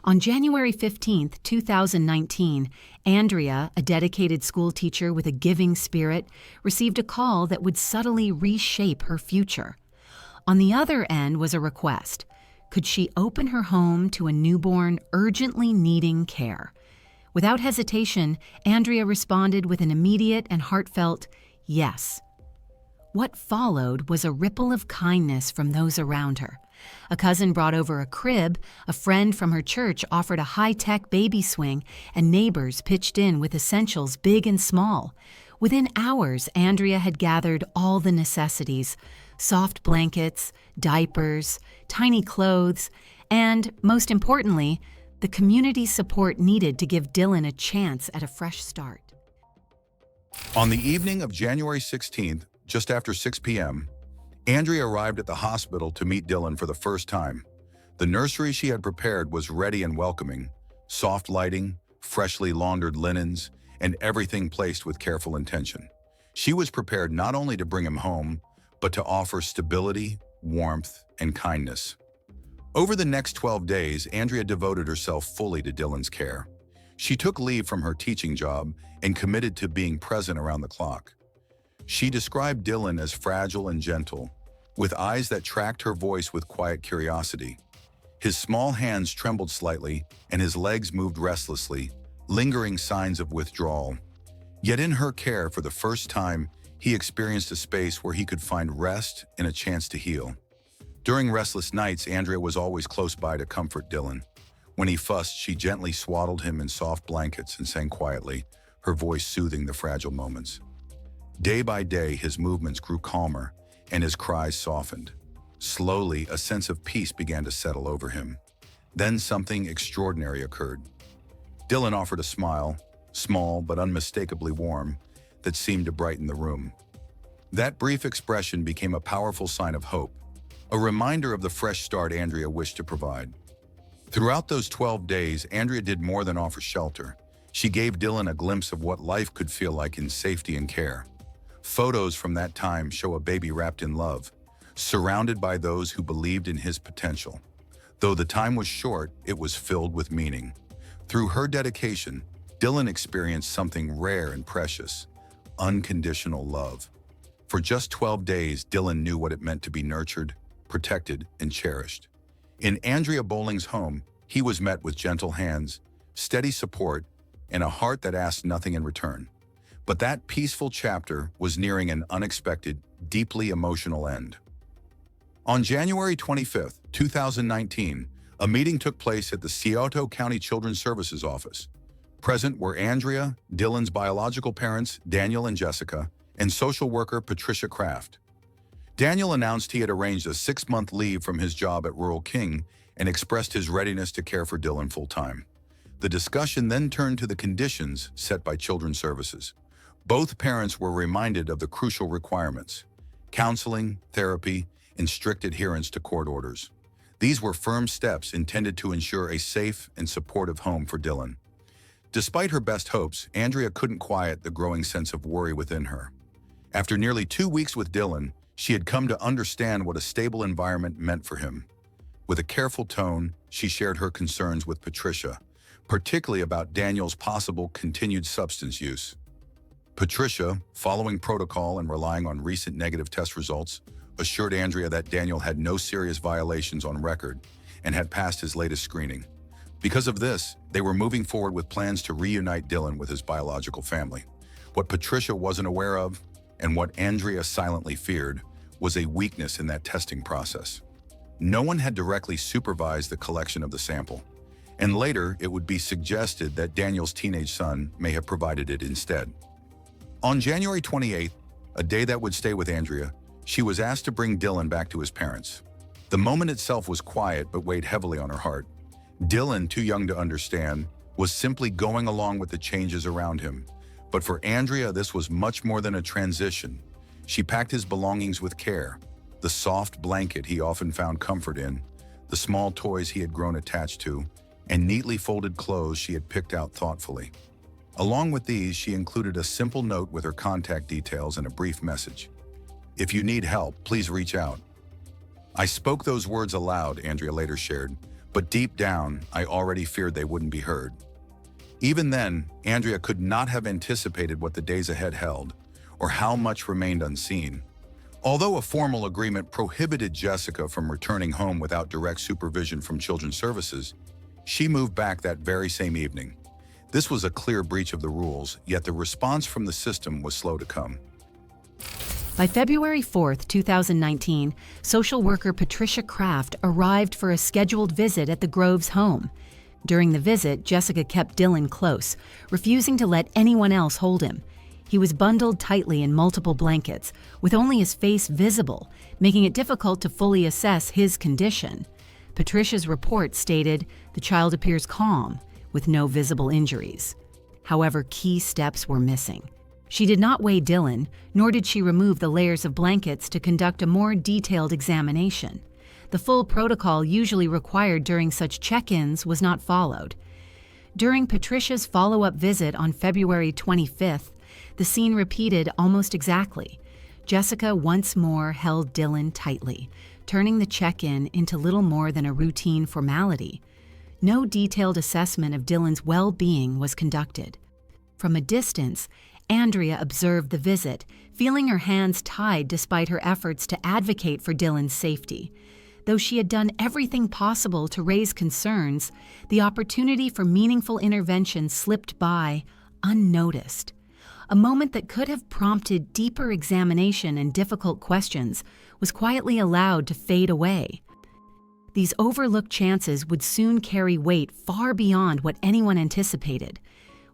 [SPEAKER 2] On January 15, 2019, Andrea, a dedicated schoolteacher with a giving spirit, received a call that would subtly reshape her future. On the other end was a request. Could she open her home to a newborn urgently needing care? Without hesitation, Andrea responded with an immediate and heartfelt yes. What followed was a ripple of kindness from those around her. A cousin brought over a crib, a friend from her church offered a high-tech baby swing, and neighbors pitched in with essentials big and small. Within hours, Andrea had gathered all the necessities: soft blankets, diapers, tiny clothes, and, most importantly, the community support needed to give Dylan a chance at a fresh start.
[SPEAKER 3] On the evening of January 16th, just after 6 p.m., Andrea arrived at the hospital to meet Dylan for the first time. The nursery she had prepared was ready and welcoming, soft lighting, freshly laundered linens, and everything placed with careful intention. She was prepared not only to bring him home, but to offer stability, warmth, and kindness. Over the next 12 days, Andrea devoted herself fully to Dylan's care. She took leave from her teaching job and committed to being present around the clock. She described Dylan as fragile and gentle, with eyes that tracked her voice with quiet curiosity. His small hands trembled slightly, and his legs moved restlessly, lingering signs of withdrawal. Yet in her care, for the first time, he experienced a space where he could find rest and a chance to heal. During restless nights, Andrea was always close by to comfort Dylan. When he fussed, she gently swaddled him in soft blankets and sang quietly, her voice soothing the fragile moments. Day by day, his movements grew calmer and his cries softened. Slowly, a sense of peace began to settle over him. Then something extraordinary occurred. Dylan offered a smile, small but unmistakably warm, that seemed to brighten the room. That brief expression became a powerful sign of hope, a reminder of the fresh start Andrea wished to provide. Throughout those 12 days, Andrea did more than offer shelter. She gave Dylan a glimpse of what life could feel like in safety and care. Photos from that time show a baby wrapped in love, surrounded by those who believed in his potential. Though the time was short, it was filled with meaning. Through her dedication, Dylan experienced something rare and precious: unconditional love. For just 12 days, Dylan knew what it meant to be nurtured, protected, and cherished. In Andrea Bowling's home, he was met with gentle hands, steady support, and a heart that asked nothing in return. But that peaceful chapter was nearing an unexpected, deeply emotional end. On January 25, 2019, a meeting took place at the Scioto County Children's Services Office. Present were Andrea, Dylan's biological parents, Daniel and Jessica, and social worker Patricia Kraft. Daniel announced he had arranged a 6-month leave from his job at Rural King and expressed his readiness to care for Dylan full-time. The discussion then turned to the conditions set by Children's Services. Both parents were reminded of the crucial requirements: counseling, therapy, and strict adherence to court orders. These were firm steps intended to ensure a safe and supportive home for Dylan. Despite her best hopes, Andrea couldn't quiet the growing sense of worry within her. After nearly 2 weeks with Dylan, she had come to understand what a stable environment meant for him. With a careful tone, she shared her concerns with Patricia, particularly about Daniel's possible continued substance use. Patricia, following protocol and relying on recent negative test results, assured Andrea that Daniel had no serious violations on record and had passed his latest screening. Because of this, they were moving forward with plans to reunite Dylan with his biological family. What Patricia wasn't aware of, and what Andrea silently feared, was a weakness in that testing process. No one had directly supervised the collection of the sample, and later it would be suggested that Daniel's teenage son may have provided it instead. On January 28th, a day that would stay with Andrea, she was asked to bring Dylan back to his parents. The moment itself was quiet but weighed heavily on her heart. Dylan, too young to understand, was simply going along with the changes around him. But for Andrea, this was much more than a transition. She packed his belongings with care: the soft blanket he often found comfort in, the small toys he had grown attached to, and neatly folded clothes she had picked out thoughtfully. Along with these, she included a simple note with her contact details and a brief message: "If you need help, please reach out." I spoke those words aloud, Andrea later shared, but deep down, I already feared they wouldn't be heard. Even then, Andrea could not have anticipated what the days ahead held, or how much remained unseen. Although a formal agreement prohibited Jessica from returning home without direct supervision from Children's Services, she moved back that very same evening. This was a clear breach of the rules, yet the response from the system was slow to come.
[SPEAKER 2] By February 4th, 2019, social worker Patricia Kraft arrived for a scheduled visit at the Groves home. During the visit, Jessica kept Dylan close, refusing to let anyone else hold him. He was bundled tightly in multiple blankets, with only his face visible, making it difficult to fully assess his condition. Patricia's report stated the child appears calm, with no visible injuries. However, key steps were missing. She did not weigh Dylan, nor did she remove the layers of blankets to conduct a more detailed examination. The full protocol usually required during such check-ins was not followed. During Patricia's follow-up visit on February 25th, the scene repeated almost exactly. Jessica once more held Dylan tightly, turning the check-in into little more than a routine formality. No detailed assessment of Dylan's well-being was conducted. From a distance, Andrea observed the visit, feeling her hands tied despite her efforts to advocate for Dylan's safety. Though she had done everything possible to raise concerns, the opportunity for meaningful intervention slipped by unnoticed. A moment that could have prompted deeper examination and difficult questions was quietly allowed to fade away. These overlooked chances would soon carry weight far beyond what anyone anticipated.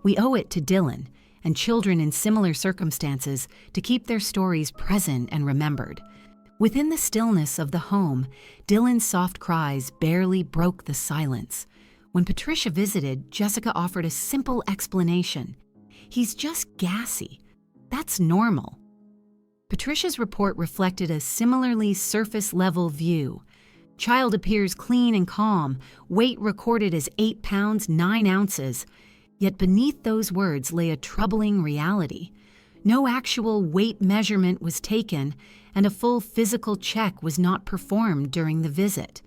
[SPEAKER 2] We owe it to Dylan and children in similar circumstances to keep their stories present and remembered. Within the stillness of the home, Dylan's soft cries barely broke the silence. When Patricia visited, Jessica offered a simple explanation. "He's just gassy. That's normal." Patricia's report reflected a similarly surface-level view. Child appears clean and calm, weight recorded as 8 pounds 9 ounces. Yet beneath those words lay a troubling reality. No actual weight measurement was taken, and a full physical check was not performed during the visit.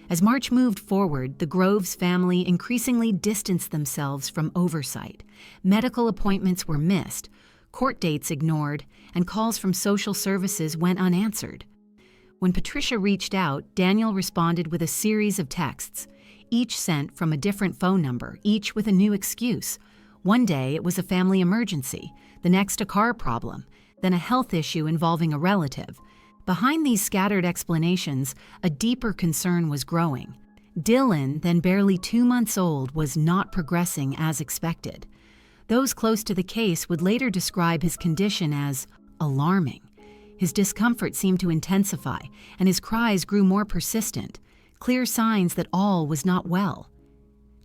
[SPEAKER 2] As March moved forward, the Groves family increasingly distanced themselves from oversight. Medical appointments were missed, court dates ignored, and calls from social services went unanswered. When Patricia reached out, Daniel responded with a series of texts, each sent from a different phone number, each with a new excuse. One day it was a family emergency, the next a car problem, then a health issue involving a relative. Behind these scattered explanations, a deeper concern was growing. Dylan, then barely 2 months old, was not progressing as expected. Those close to the case would later describe his condition as alarming. His discomfort seemed to intensify, and his cries grew more persistent, clear signs that all was not well.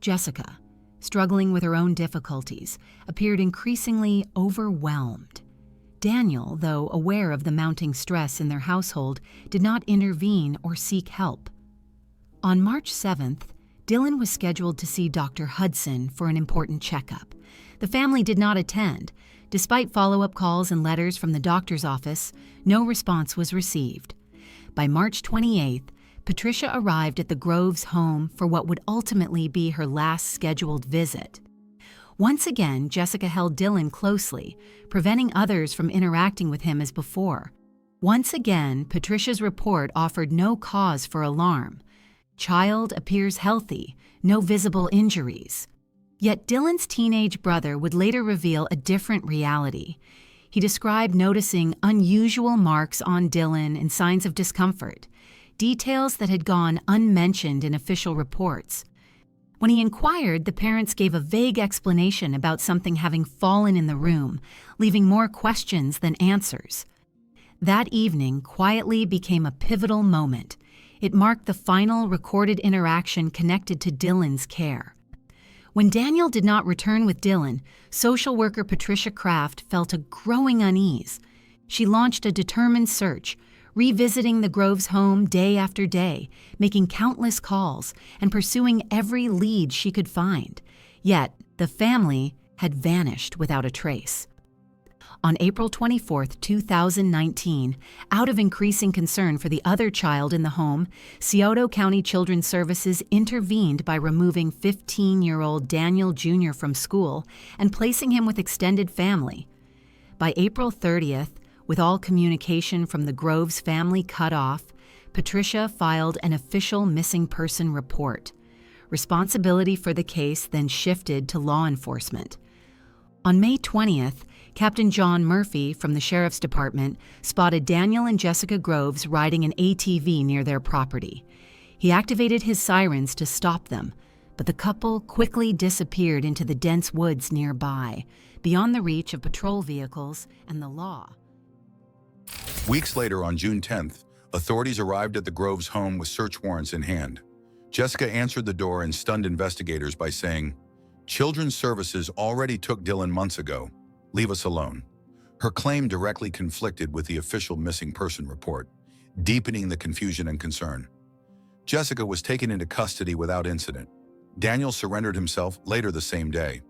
[SPEAKER 2] Jessica, struggling with her own difficulties, appeared increasingly overwhelmed. Daniel, though aware of the mounting stress in their household, did not intervene or seek help. On March 7th, Dylan was scheduled to see Dr. Hudson for an important checkup. The family did not attend. Despite follow-up calls and letters from the doctor's office, no response was received. By March 28th, Patricia arrived at the Groves home for what would ultimately be her last scheduled visit. Once again, Jessica held Dylan closely, preventing others from interacting with him as before. Once again, Patricia's report offered no cause for alarm. Child appears healthy, no visible injuries. Yet Dylan's teenage brother would later reveal a different reality. He described noticing unusual marks on Dylan and signs of discomfort, details that had gone unmentioned in official reports. When he inquired, the parents gave a vague explanation about something having fallen in the room, leaving more questions than answers. That evening quietly became a pivotal moment. It marked the final recorded interaction connected to Dylan's care. When Daniel did not return with Dylan, social worker Patricia Kraft felt a growing unease. She launched a determined search, revisiting the Groves home day after day, making countless calls, and pursuing every lead she could find. Yet, the family had vanished without a trace. On April 24, 2019, out of increasing concern for the other child in the home, Scioto County Children's Services intervened by removing 15-year-old Daniel Jr. from school and placing him with extended family. By April 30th, with all communication from the Groves family cut off, Patricia filed an official missing person report. Responsibility for the case then shifted to law enforcement. On May 20th, Captain John Murphy from the Sheriff's Department spotted Daniel and Jessica Groves riding an ATV near their property. He activated his sirens to stop them, but the couple quickly disappeared into the dense woods nearby, beyond the reach of patrol vehicles and the law.
[SPEAKER 3] Weeks later, on June 10th, authorities arrived at the Groves home with search warrants in hand. Jessica answered the door and stunned investigators by saying, "Children's Services already took Dylan months ago. Leave us alone." Her claim directly conflicted with the official missing person report, deepening the confusion and concern. Jessica was taken into custody without incident. Daniel surrendered himself later the same day.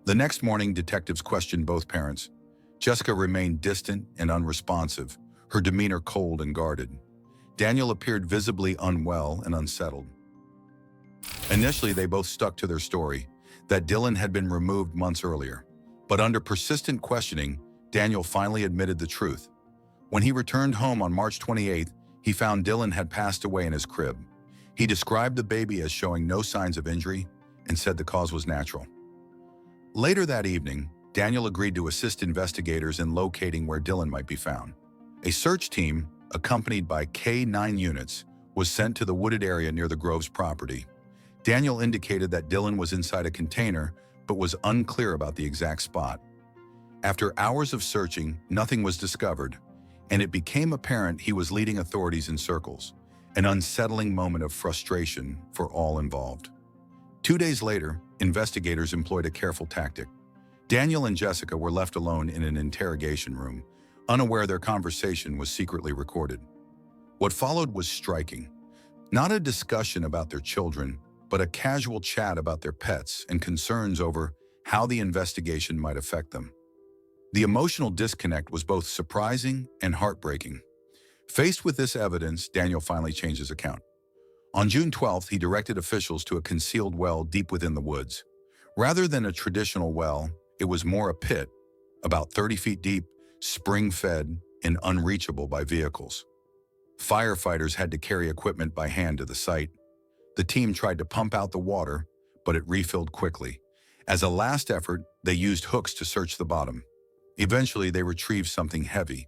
[SPEAKER 3] The next morning, detectives questioned both parents. Jessica remained distant and unresponsive, her demeanor cold and guarded. Daniel appeared visibly unwell and unsettled. Initially, they both stuck to their story, that Dylan had been removed months earlier. But under persistent questioning, Daniel finally admitted the truth. When he returned home on March 28th, he found Dylan had passed away in his crib. He described the baby as showing no signs of injury and said the cause was natural. Later that evening, Daniel agreed to assist investigators in locating where Dylan might be found. A search team, accompanied by K-9 units, was sent to the wooded area near the Grove's property. Daniel indicated that Dylan was inside a container, but was unclear about the exact spot. After hours of searching, nothing was discovered, and it became apparent he was leading authorities in circles, an unsettling moment of frustration for all involved. 2 days later, investigators employed a careful tactic. Daniel and Jessica were left alone in an interrogation room, unaware their conversation was secretly recorded. What followed was striking. Not a discussion about their children, but a casual chat about their pets and concerns over how the investigation might affect them. The emotional disconnect was both surprising and heartbreaking. Faced with this evidence, Daniel finally changed his account. On June 12th, he directed officials to a concealed well deep within the woods. Rather than a traditional well, it was more a pit, about 30 feet deep, spring-fed, and unreachable by vehicles. Firefighters had to carry equipment by hand to the site. The team tried to pump out the water, but it refilled quickly. As a last effort, they used hooks to search the bottom. Eventually, they retrieved something heavy.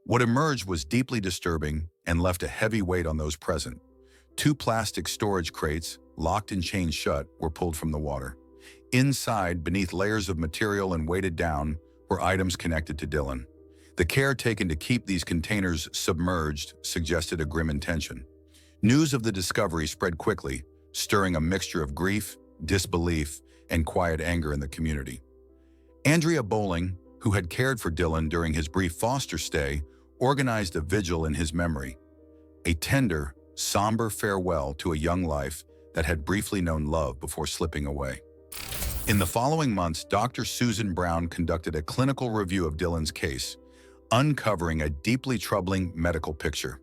[SPEAKER 3] What emerged was deeply disturbing and left a heavy weight on those present. 2 plastic storage crates, locked and chained shut, were pulled from the water. Inside, beneath layers of material and weighted down, were items connected to Dylan. The care taken to keep these containers submerged suggested a grim intention. News of the discovery spread quickly, stirring a mixture of grief, disbelief, and quiet anger in the community. Andrea Bowling, who had cared for Dylan during his brief foster stay, organized a vigil in his memory, a tender, somber farewell to a young life that had briefly known love before slipping away. In the following months, Dr. Susan Brown conducted a clinical review of Dylan's case, uncovering a deeply troubling medical picture.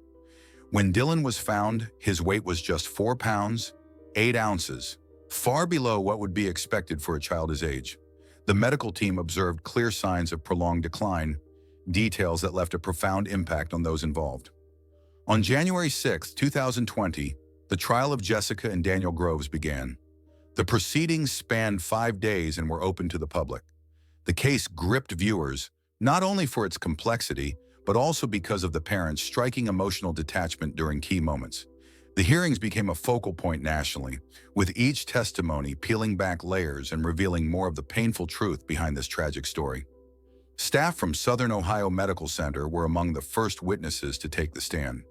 [SPEAKER 3] When Dylan was found, his weight was just 4 pounds, 8 ounces, far below what would be expected for a child his age. The medical team observed clear signs of prolonged decline, details that left a profound impact on those involved. On January 6, 2020, the trial of Jessica and Daniel Groves began. The proceedings spanned 5 days and were open to the public. The case gripped viewers, not only for its complexity, but also because of the parents' striking emotional detachment during key moments. The hearings became a focal point nationally, with each testimony peeling back layers and revealing more of the painful truth behind this tragic story. Staff from Southern Ohio Medical Center were among the first witnesses to take the stand.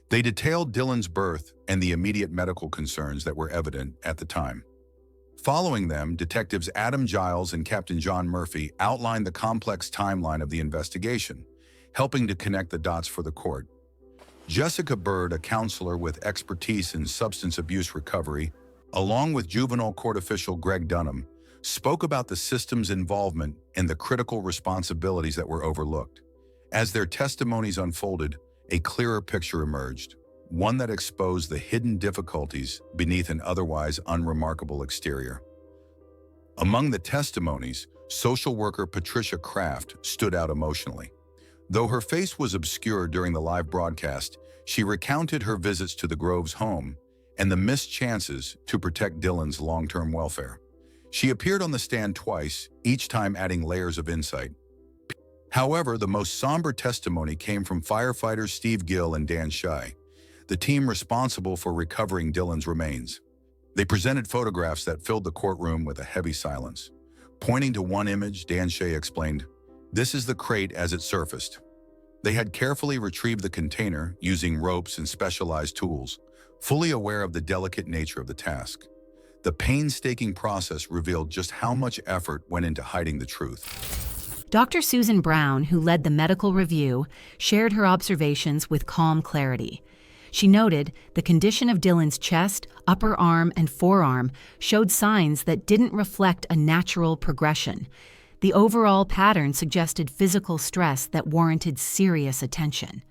[SPEAKER 3] They detailed Dylan's birth and the immediate medical concerns that were evident at the time. Following them, detectives Adam Giles and Captain John Murphy outlined the complex timeline of the investigation, helping to connect the dots for the court. Jessica Bird, a counselor with expertise in substance abuse recovery, along with juvenile court official Greg Dunham, spoke about the system's involvement and the critical responsibilities that were overlooked. As their testimonies unfolded, a clearer picture emerged, one that exposed the hidden difficulties beneath an otherwise unremarkable exterior. Among the testimonies, social worker Patricia Kraft stood out emotionally. Though her face was obscured during the live broadcast, she recounted her visits to the Groves' home and the missed chances to protect Dylan's long-term welfare. She appeared on the stand twice, each time adding layers of insight. However, the most somber testimony came from firefighters Steve Gill and Dan Shy, the team responsible for recovering Dylan's remains. They presented photographs that filled the courtroom with a heavy silence. Pointing to one image, Dan Shay explained, "This is the crate as it surfaced." They had carefully retrieved the container using ropes and specialized tools, fully aware of the delicate nature of the task. The painstaking process revealed just how much effort went into hiding the truth.
[SPEAKER 2] Dr. Susan Brown, who led the medical review, shared her observations with calm clarity. She noted the condition of Dylan's chest, upper arm, and forearm showed signs that didn't reflect a natural progression. The overall pattern suggested physical stress that warranted serious attention.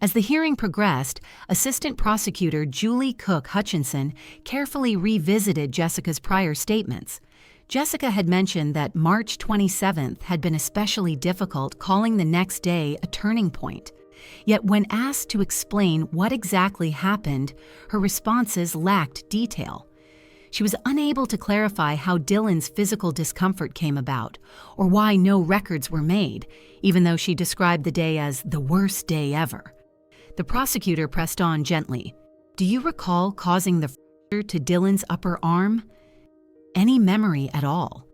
[SPEAKER 2] As the hearing progressed, Assistant Prosecutor Julie Cook Hutchinson carefully revisited Jessica's prior statements. Jessica had mentioned that March 27th had been especially difficult, calling the next day a turning point. Yet when asked to explain what exactly happened, her responses lacked detail. She was unable to clarify how Dylan's physical discomfort came about, or why no records were made, even though she described the day as the worst day ever. The prosecutor pressed on gently. "Do you recall causing the fracture to Dylan's upper arm? Any memory at all?"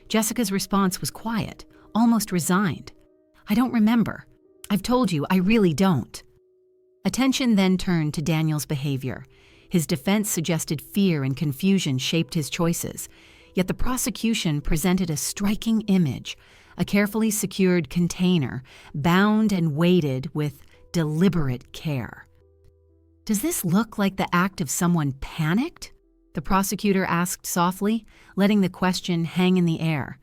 [SPEAKER 2] Jessica's response was quiet, almost resigned. "I don't remember. I've told you, I really don't." Attention then turned to Daniel's behavior. His defense suggested fear and confusion shaped his choices, yet the prosecution presented a striking image, a carefully secured container, bound and weighted with deliberate care. "Does this look like the act of someone panicked?" the prosecutor asked softly, letting the question hang in the air.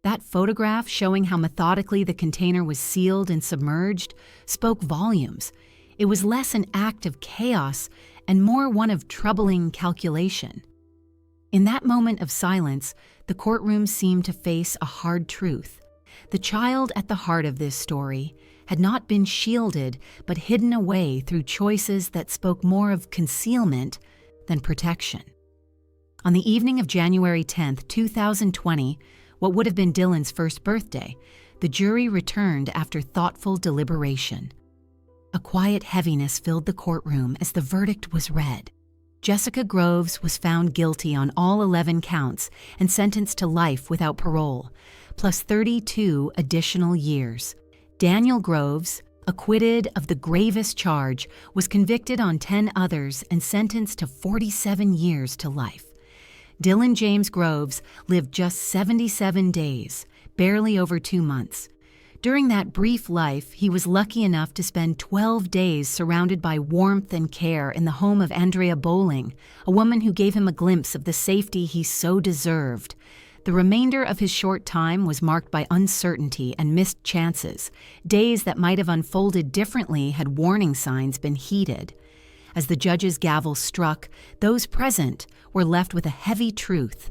[SPEAKER 2] That photograph showing how methodically the container was sealed and submerged spoke volumes. It was less an act of chaos and more one of troubling calculation. In that moment of silence, the courtroom seemed to face a hard truth. The child at the heart of this story had not been shielded but hidden away through choices that spoke more of concealment than protection. On the evening of January 10, 2020, what would have been Dylan's first birthday, the jury returned after thoughtful deliberation. A quiet heaviness filled the courtroom as the verdict was read. Jessica Groves was found guilty on all 11 counts and sentenced to life without parole, plus 32 additional years. Daniel Groves, acquitted of the gravest charge, was convicted on 10 others and sentenced to 47 years to life. Dylan James Groves lived just 77 days, barely over 2 months. During that brief life, he was lucky enough to spend 12 days surrounded by warmth and care in the home of Andrea Bowling, a woman who gave him a glimpse of the safety he so deserved. The remainder of his short time was marked by uncertainty and missed chances, days that might have unfolded differently had warning signs been heeded. As the judge's gavel struck, those present were left with a heavy truth.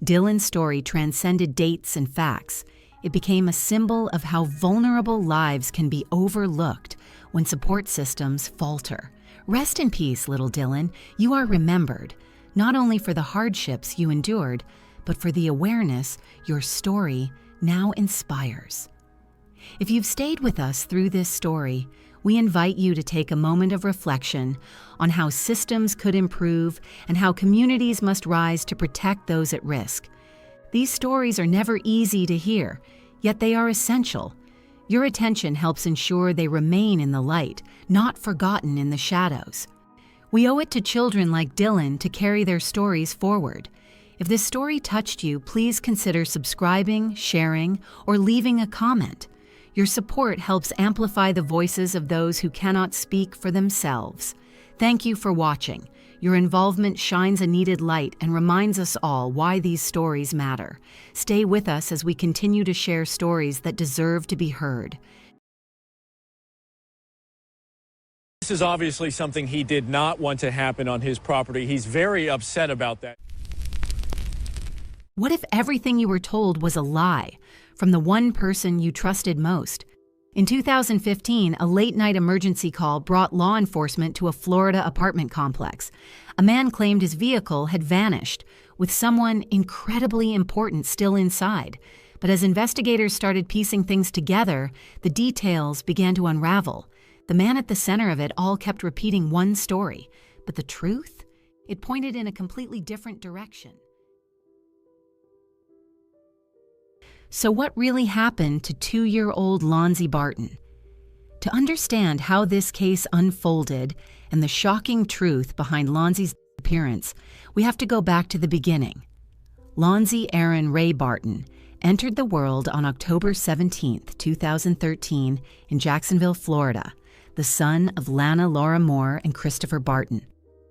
[SPEAKER 2] Dylan's story transcended dates and facts. It became a symbol of how vulnerable lives can be overlooked when support systems falter. Rest in peace, little Dylan. You are remembered, not only for the hardships you endured, but for the awareness your story now inspires. If you've stayed with us through this story, we invite you to take a moment of reflection on how systems could improve and how communities must rise to protect those at risk. These stories are never easy to hear, yet they are essential. Your attention helps ensure they remain in the light, not forgotten in the shadows. We owe it to children like Dylan to carry their stories forward. If this story touched you, please consider subscribing, sharing, or leaving a comment. Your support helps amplify the voices of those who cannot speak for themselves. Thank you for watching. Your involvement shines a needed light and reminds us all why these stories matter. Stay with us as we continue to share stories that deserve to be heard.
[SPEAKER 5] This is obviously something he did not want to happen on his property. He's very upset about that.
[SPEAKER 2] What if everything you were told was a lie from the one person you trusted most? In 2015, a late-night emergency call brought law enforcement to a Florida apartment complex. A man claimed his vehicle had vanished, with someone incredibly important still inside. But as investigators started piecing things together, the details began to unravel. The man at the center of it all kept repeating one story, but the truth? It pointed in a completely different direction. So what really happened to 2-year-old Louan'zy Barton? To understand how this case unfolded and the shocking truth behind Louan'zy's disappearance, we have to go back to the beginning. Louan'zy Aaron Ray Barton entered the world on October 17, 2013 in Jacksonville, Florida, the son of Lana Laura Moore and Christopher Barton.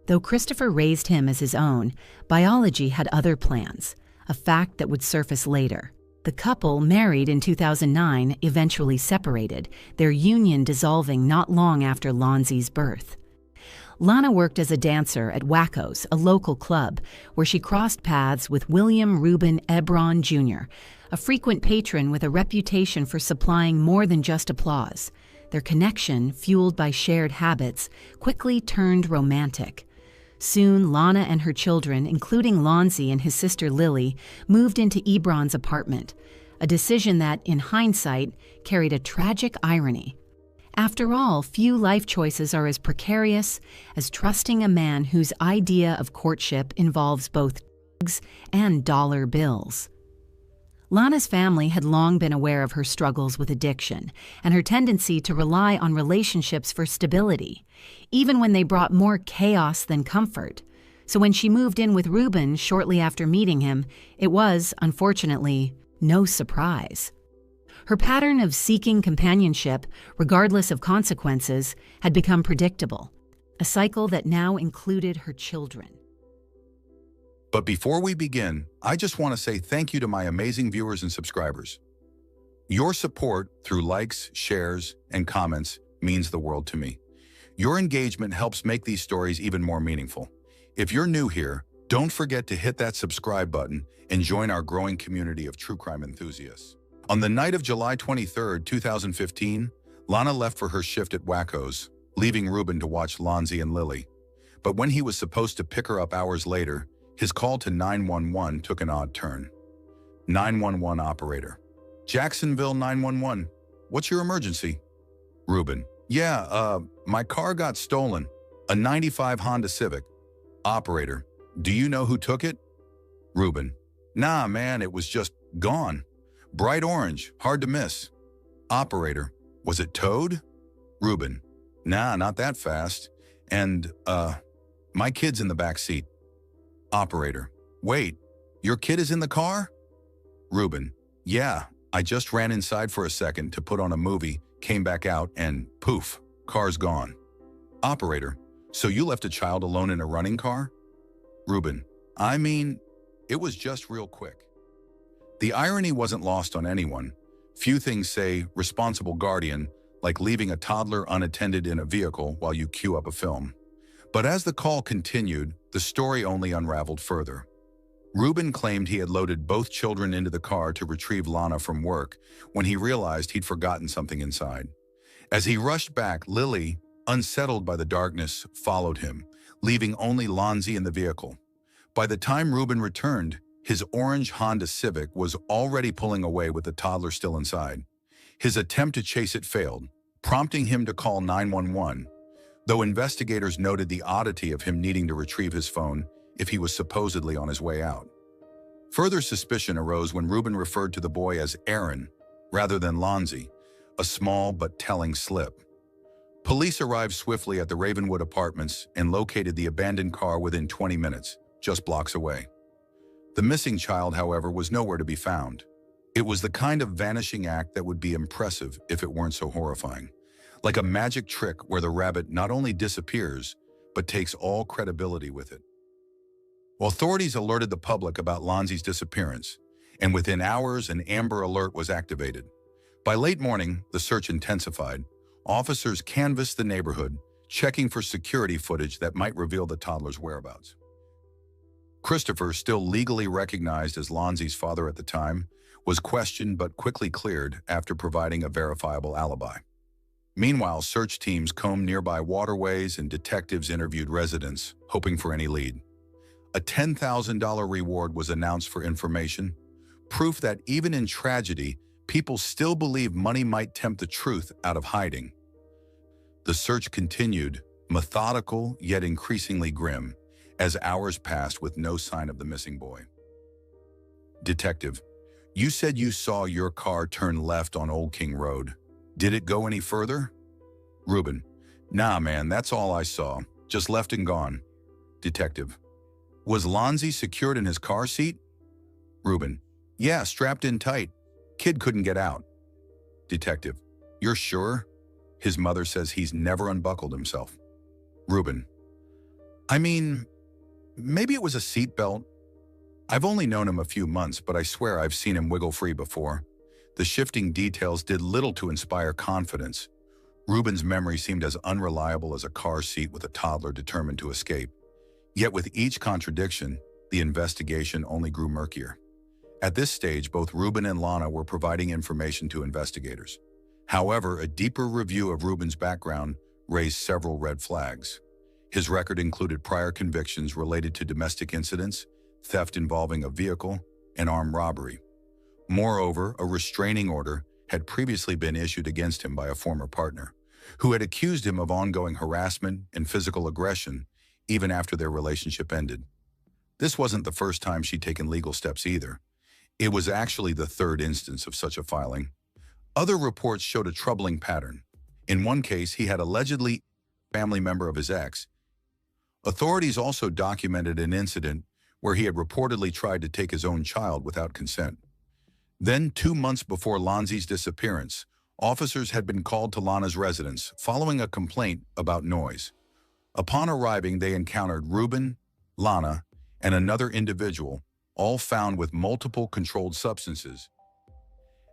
[SPEAKER 2] Though Christopher raised him as his own, biology had other plans, a fact that would surface later. The couple, married in 2009, eventually separated, their union dissolving not long after Louan'zy's birth. Lana worked as a dancer at Wacko's, a local club, where she crossed paths with William Reuben Ebron Jr., a frequent patron with a reputation for supplying more than just applause. Their connection, fueled by shared habits, quickly turned romantic. Soon, Lana and her children, including Lonzy and his sister Lily, moved into Ebron's apartment, a decision that, in hindsight, carried a tragic irony. After all, few life choices are as precarious as trusting a man whose idea of courtship involves both drugs and dollar bills. Lana's family had long been aware of her struggles with addiction and her tendency to rely on relationships for stability, even when they brought more chaos than comfort. So when she moved in with Ruben shortly after meeting him, it was, unfortunately, no surprise. Her pattern of seeking companionship, regardless of consequences, had become predictable, a cycle that now included her children.
[SPEAKER 3] But before we begin, I just want to say thank you to my amazing viewers and subscribers. Your support through likes, shares, and comments means the world to me. Your engagement helps make these stories even more meaningful. If you're new here, don't forget to hit that subscribe button and join our growing community of true crime enthusiasts. On the night of July 23, 2015, Lana left for her shift at Wacko's, leaving Ruben to watch Lonzy and Lily. But when he was supposed to pick her up hours later, his call to 911 took an odd turn. 911 operator. Jacksonville 911. What's your emergency? Ruben. Yeah, my car got stolen. A 95 Honda Civic. Operator. Do you know who took it? Ruben. Nah, man, it was just gone. Bright orange, hard to miss. Operator. Was it towed? Ruben. Nah, not that fast. And, my kid's in the back seat. Operator. Wait, your kid is in the car? Ruben. Yeah, I just ran inside for a second to put on a movie, came back out, and poof, car's gone. Operator. So you left a child alone in a running car? Ruben. I mean, it was just real quick. The irony wasn't lost on anyone. Few things say responsible guardian, like leaving a toddler unattended in a vehicle while you queue up a film. But as the call continued, the story only unraveled further. Ruben claimed he had loaded both children into the car to retrieve Lana from work when he realized he'd forgotten something inside. As he rushed back, Lily, unsettled by the darkness, followed him, leaving only Lonzy in the vehicle. By the time Ruben returned, his orange Honda Civic was already pulling away with the toddler still inside. His attempt to chase it failed, prompting him to call 911, though investigators noted the oddity of him needing to retrieve his phone if he was supposedly on his way out. Further suspicion arose when Ruben referred to the boy as Aaron rather than Lonzy, a small but telling slip. Police arrived swiftly at the Ravenwood Apartments and located the abandoned car within 20 minutes, just blocks away. The missing child, however, was nowhere to be found. It was the kind of vanishing act that would be impressive if it weren't so horrifying. Like a magic trick where the rabbit not only disappears, but takes all credibility with it. Well, authorities alerted the public about Lonzy's disappearance, and within hours an Amber Alert was activated. By late morning, the search intensified. Officers canvassed the neighborhood, checking for security footage that might reveal the toddler's whereabouts. Christopher, still legally recognized as Lonzy's father at the time, was questioned but quickly cleared after providing a verifiable alibi. Meanwhile, search teams combed nearby waterways and detectives interviewed residents, hoping for any lead. A $10,000 reward was announced for information, proof that even in tragedy, people still believe money might tempt the truth out of hiding. The search continued, methodical yet increasingly grim, as hours passed with no sign of the missing boy. Detective, you said you saw your car turn left on Old King Road. Did it go any further? Ruben, nah man, that's all I saw. Just left and gone. Detective, was Lonzy secured in his car seat? Ruben, yeah, strapped in tight. Kid couldn't get out. Detective, you're sure? His mother says he's never unbuckled himself. Ruben, I mean, maybe it was a seatbelt. I've only known him a few months, but I swear I've seen him wiggle free before. The shifting details did little to inspire confidence. Ruben's memory seemed as unreliable as a car seat with a toddler determined to escape. Yet with each contradiction, the investigation only grew murkier. At this stage, both Ruben and Lana were providing information to investigators. However, a deeper review of Ruben's background raised several red flags. His record included prior convictions related to domestic incidents, theft involving a vehicle, and armed robbery. Moreover, a restraining order had previously been issued against him by a former partner, who had accused him of ongoing harassment and physical aggression even after their relationship ended. This wasn't the first time she'd taken legal steps either. It was actually the third instance of such a filing. Other reports showed a troubling pattern. In one case, he had allegedly a family member of his ex. Authorities also documented an incident where he had reportedly tried to take his own child without consent. Then, 2 months before 𝐂𝐨𝐧𝐭𝐞𝐧𝐭 disappearance, officers had been called to Lana's residence following a complaint about noise. Upon arriving, they encountered Ruben, Lana, and another individual, all found with multiple controlled substances.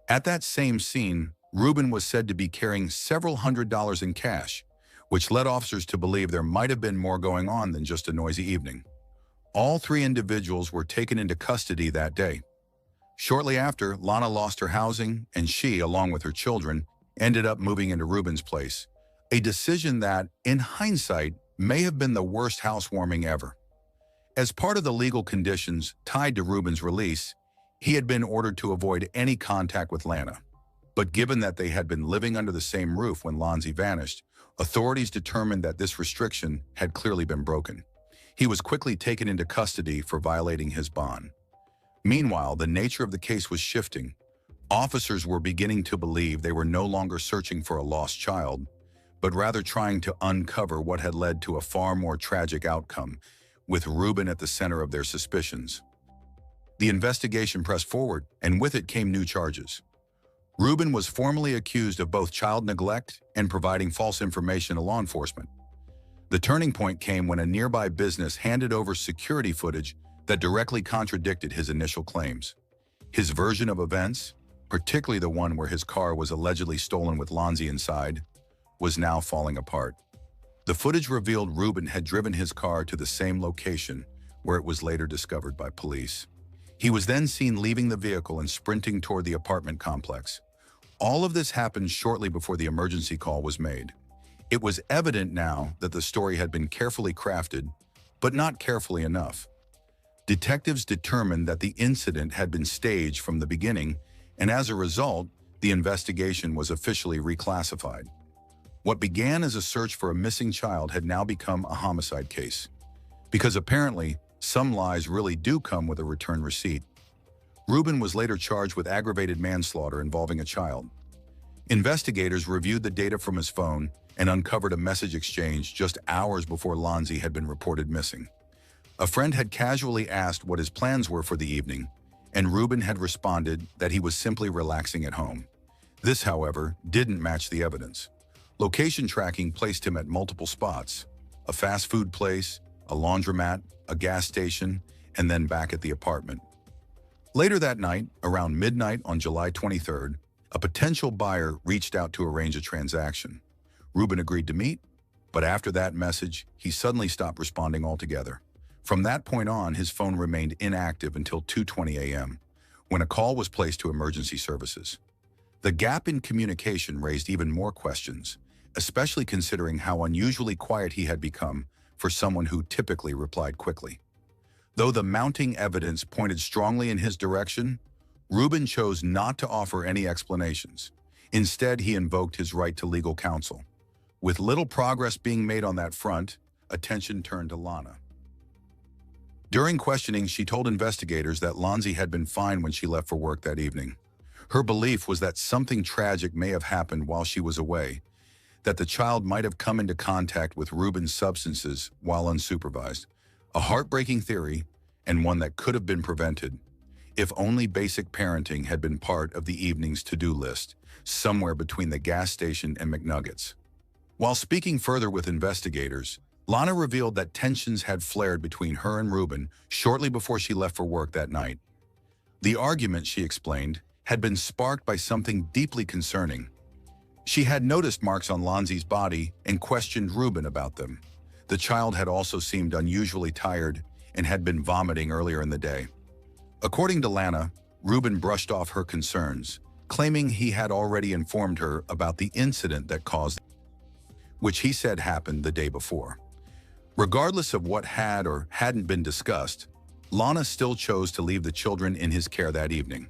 [SPEAKER 3] At that same scene, Ruben was said to be carrying several $100s in cash, which led officers to believe there might have been more going on than just a noisy evening. All three individuals were taken into custody that day. Shortly after, Lana lost her housing, and she, along with her children, ended up moving into Ruben's place, a decision that, in hindsight, may have been the worst housewarming ever. As part of the legal conditions tied to Ruben's release, he had been ordered to avoid any contact with Lana. But given that they had been living under the same roof when 𝐂𝐨𝐧𝐭 vanished, authorities determined that this restriction had clearly been broken. He was quickly taken into custody for violating his bond. Meanwhile, the nature of the case was shifting. Officers were beginning to believe they were no longer searching for a lost child, but rather trying to uncover what had led to a far more tragic outcome, with Ruben at the center of their suspicions. The investigation pressed forward, and with it came new charges. Ruben was formally accused of both child neglect and providing false information to law enforcement. The turning point came when a nearby business handed over security footage that directly contradicted his initial claims. His version of events, particularly the one where his car was allegedly stolen with 𝐂𝐨𝐧𝐭 inside, was now falling apart. The footage revealed Ruben had driven his car to the same location, where it was later discovered by police. He was then seen leaving the vehicle and sprinting toward the apartment complex. All of this happened shortly before the emergency call was made. It was evident now that the story had been carefully crafted, but not carefully enough. Detectives determined that the incident had been staged from the beginning, and as a result, the investigation was officially reclassified. What began as a search for a missing child had now become a homicide case, because apparently some lies really do come with a return receipt. Ruben was later charged with aggravated manslaughter involving a child. Investigators reviewed the data from his phone and uncovered a message exchange just hours before 𝐂𝐨𝐧𝐭 had been reported missing. A friend had casually asked what his plans were for the evening, and Ruben had responded that he was simply relaxing at home. This, however, didn't match the evidence. Location tracking placed him at multiple spots: a fast food place, a laundromat, a gas station, and then back at the apartment. Later that night, around midnight on July 23rd, a potential buyer reached out to arrange a transaction. Ruben agreed to meet, but after that message, he suddenly stopped responding altogether. From that point on, his phone remained inactive until 2:20 a.m., when a call was placed to emergency services. The gap in communication raised even more questions, especially considering how unusually quiet he had become for someone who typically replied quickly. Though the mounting evidence pointed strongly in his direction, Ruben chose not to offer any explanations. Instead, he invoked his right to legal counsel. With little progress being made on that front, attention turned to Lana. During questioning, she told investigators that 𝐂𝐨𝐧𝐭 had been fine when she left for work that evening. Her belief was that something tragic may have happened while she was away, that the child might have come into contact with Ruben's substances while unsupervised. A heartbreaking theory, and one that could have been prevented, if only basic parenting had been part of the evening's to-do list, somewhere between the gas station and McNuggets. While speaking further with investigators, Lana revealed that tensions had flared between her and Ruben shortly before she left for work that night. The argument, she explained, had been sparked by something deeply concerning. She had noticed marks on 𝐂𝐨𝐧𝐭𝐞𝐧𝐭 body and questioned Ruben about them. The child had also seemed unusually tired and had been vomiting earlier in the day. According to Lana, Ruben brushed off her concerns, claiming he had already informed her about the incident that caused, which he said happened the day before. Regardless of what had or hadn't been discussed, Lana still chose to leave the children in his care that evening.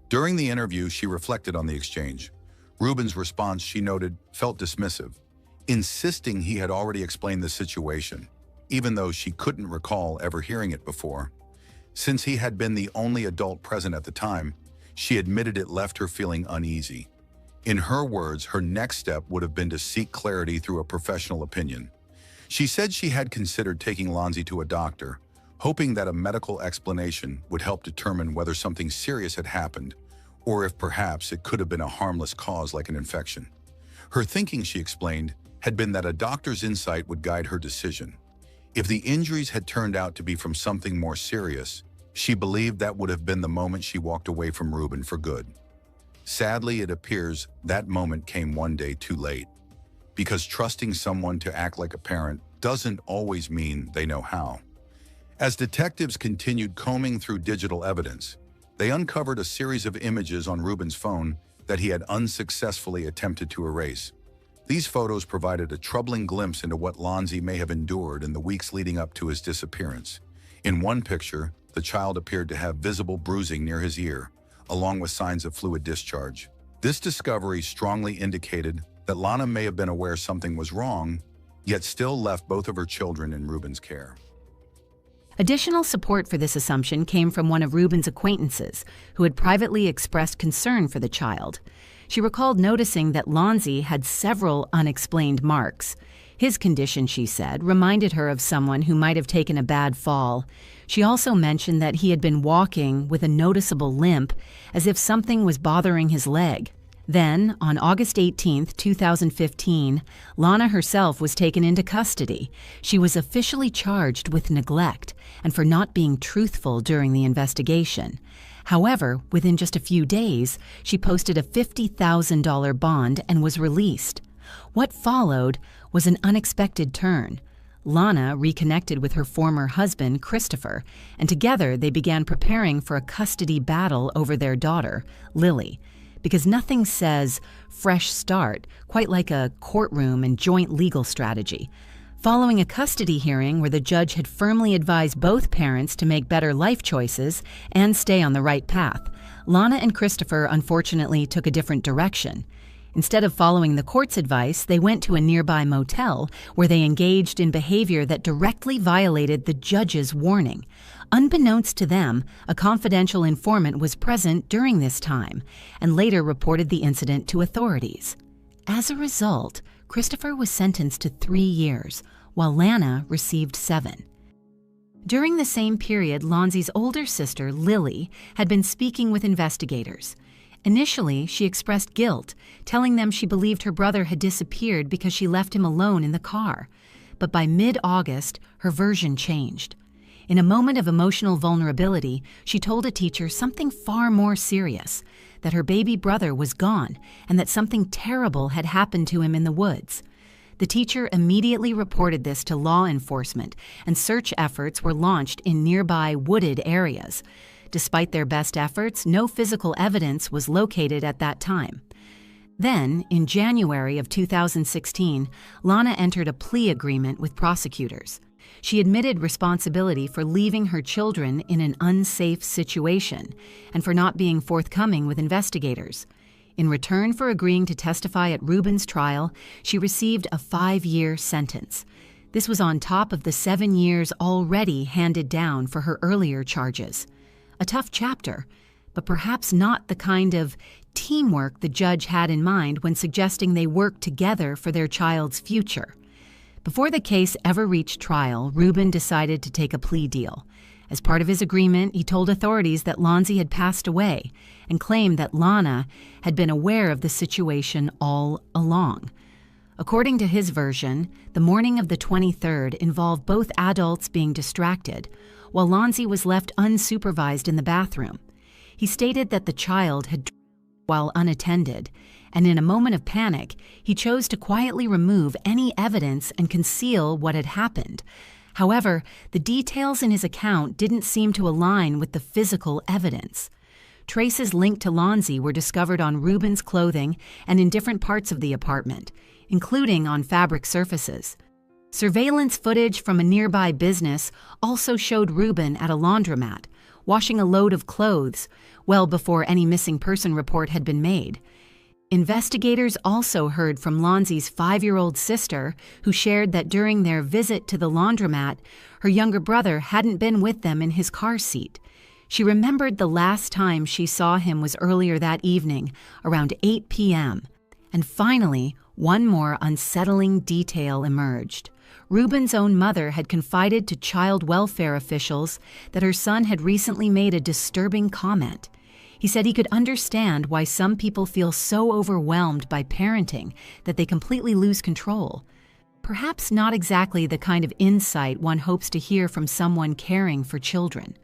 [SPEAKER 3] During the interview, she reflected on the exchange. Ruben's response, she noted, felt dismissive, insisting he had already explained the situation, even though she couldn't recall ever hearing it before. Since he had been the only adult present at the time, she admitted it left her feeling uneasy. In her words, her next step would have been to seek clarity through a professional opinion. She said she had considered taking 𝐂𝐨𝐧𝐭 to a doctor, hoping that a medical explanation would help determine whether something serious had happened, or if perhaps it could have been a harmless cause like an infection. Her thinking, she explained, had been that a doctor's insight would guide her decision. If the injuries had turned out to be from something more serious, she believed that would have been the moment she walked away from Ruben for good. Sadly, it appears that moment came one day too late, because trusting someone to act like a parent doesn't always mean they know how. As detectives continued combing through digital evidence, they uncovered a series of images on Ruben's phone that he had unsuccessfully attempted to erase. These photos provided a troubling glimpse into what 𝐂𝐨𝐧𝐭 may have endured in the weeks leading up to his disappearance. In one picture, the child appeared to have visible bruising near his ear, along with signs of fluid discharge. This discovery strongly indicated that Lana may have been aware something was wrong, yet still left both of her children in Ruben's care.
[SPEAKER 2] Additional support for this assumption came from one of Ruben's acquaintances, who had privately expressed concern for the child. She recalled noticing that 𝐂𝐨𝐧𝐭 had several unexplained marks. His condition, she said, reminded her of someone who might have taken a bad fall. She also mentioned that he had been walking with a noticeable limp, as if something was bothering his leg. Then, on August 18, 2015, Lana herself was taken into custody. She was officially charged with neglect and for not being truthful during the investigation. However, within just a few days, she posted a $50,000 bond and was released. What followed was an unexpected turn. Lana reconnected with her former husband, Christopher, and together they began preparing for a custody battle over their daughter, Lily. Because nothing says fresh start quite like a courtroom and joint legal strategy. Following a custody hearing where the judge had firmly advised both parents to make better life choices and stay on the right path, Lana and Christopher unfortunately took a different direction. Instead of following the court's advice, they went to a nearby motel where they engaged in behavior that directly violated the judge's warning. Unbeknownst to them, a confidential informant was present during this time and later reported the incident to authorities. As a result, Christopher was sentenced to 3 years, while Lana received 7. During the same period, 𝐂𝐨𝐧𝐭's older sister, Lily, had been speaking with investigators. Initially, she expressed guilt, telling them she believed her brother had disappeared because she left him alone in the car. But by mid-August, her version changed. In a moment of emotional vulnerability, she told a teacher something far more serious, that her baby brother was gone and that something terrible had happened to him in the woods. The teacher immediately reported this to law enforcement, and search efforts were launched in nearby wooded areas. Despite their best efforts, no physical evidence was located at that time. Then, in January of 2016, Lana entered a plea agreement with prosecutors. She admitted responsibility for leaving her children in an unsafe situation and for not being forthcoming with investigators. In return for agreeing to testify at Ruben's trial, she received a 5-year sentence. This was on top of the 7 years already handed down for her earlier charges. A tough chapter, but perhaps not the kind of teamwork the judge had in mind when suggesting they work together for their child's future. Before the case ever reached trial, Ruben decided to take a plea deal. As part of his agreement, he told authorities that 𝐂𝐨𝐧𝐭 had passed away and claimed that Lana had been aware of the situation all along. According to his version, the morning of the 23rd involved both adults being distracted, while 𝐂𝐨𝐧𝐭 was left unsupervised in the bathroom. He stated that the child had while unattended, and in a moment of panic, he chose to quietly remove any evidence and conceal what had happened. However, the details in his account didn't seem to align with the physical evidence. Traces linked to 𝐂𝐨𝐧𝐭 were discovered on Ruben's clothing and in different parts of the apartment, including on fabric surfaces. Surveillance footage from a nearby business also showed Reuben at a laundromat, washing a load of clothes, well before any missing person report had been made. Investigators also heard from Lounsey's 5-year-old sister, who shared that during their visit to the laundromat, her younger brother hadn't been with them in his car seat. She remembered the last time she saw him was earlier that evening, around 8 p.m. And finally, one more unsettling detail emerged. Reuben's own mother had confided to child welfare officials that her son had recently made a disturbing comment. He said he could understand why some people feel so overwhelmed by parenting that they completely lose control. Perhaps not exactly the kind of insight one hopes to hear from someone caring for children.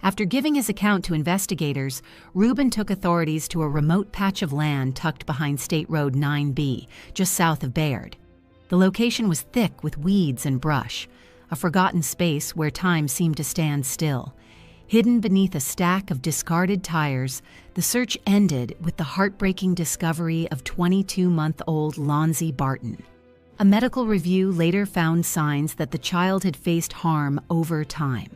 [SPEAKER 2] After giving his account to investigators, Reuben took authorities to a remote patch of land tucked behind State Road 9B, just south of Bayard. The location was thick with weeds and brush, a forgotten space where time seemed to stand still. Hidden beneath a stack of discarded tires, the search ended with the heartbreaking discovery of 22-month-old Lounsey Barton. A medical review later found signs that the child had faced harm over time.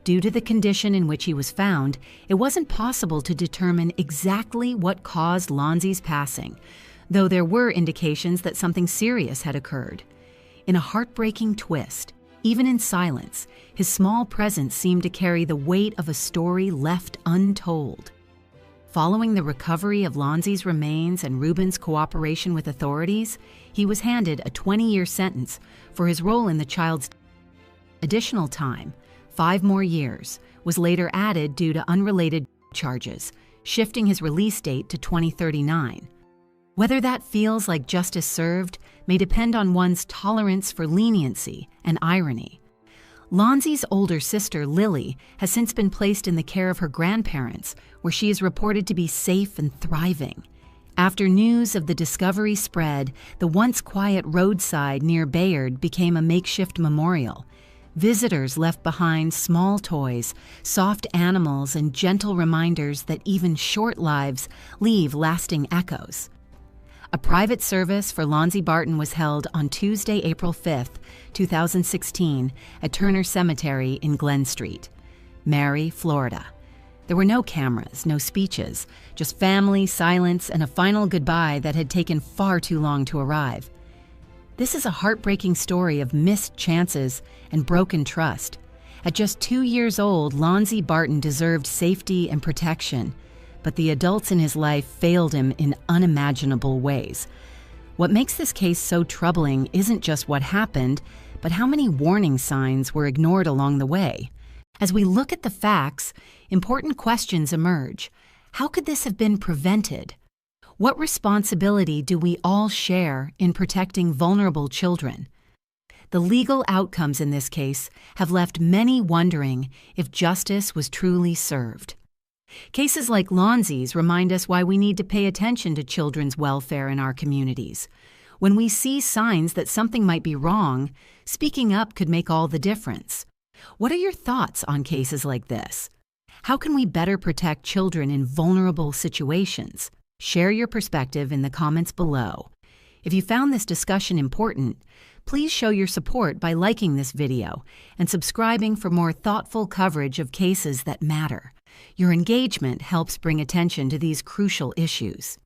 [SPEAKER 2] Due to the condition in which he was found, it wasn't possible to determine exactly what caused Lounsey's passing, though there were indications that something serious had occurred. In a heartbreaking twist, even in silence, his small presence seemed to carry the weight of a story left untold. Following the recovery of Lounsey's remains and Reuben's cooperation with authorities, he was handed a 20-year sentence for his role in the child's death. Additional time, 5 more years, was later added due to unrelated charges, shifting his release date to 2039. Whether that feels like justice served may depend on one's tolerance for leniency and irony. Lounsey's older sister, Lily, has since been placed in the care of her grandparents, where she is reported to be safe and thriving. After news of the discovery spread, the once quiet roadside near Bayard became a makeshift memorial. Visitors left behind small toys, soft animals, and gentle reminders that even short lives leave lasting echoes. A private service for Lounsey Barton was held on Tuesday, April 5, 2016, at Turner Cemetery in Glen Street, Mary, Florida. There were no cameras, no speeches, just family, silence, and a final goodbye that had taken far too long to arrive. This is a heartbreaking story of missed chances and broken trust. At just 2 years old, Lounsey Barton deserved safety and protection, but the adults in his life failed him in unimaginable ways. What makes this case so troubling isn't just what happened, but how many warning signs were ignored along the way. As we look at the facts, important questions emerge. How could this have been prevented? What responsibility do we all share in protecting vulnerable children? The legal outcomes in this case have left many wondering if justice was truly served. Cases like Lounsey's remind us why we need to pay attention to children's welfare in our communities. When we see signs that something might be wrong, speaking up could make all the difference. What are your thoughts on cases like this? How can we better protect children in vulnerable situations? Share your perspective in the comments below. If you found this discussion important, please show your support by liking this video and subscribing for more thoughtful coverage of cases that matter. Your engagement helps bring attention to these crucial issues.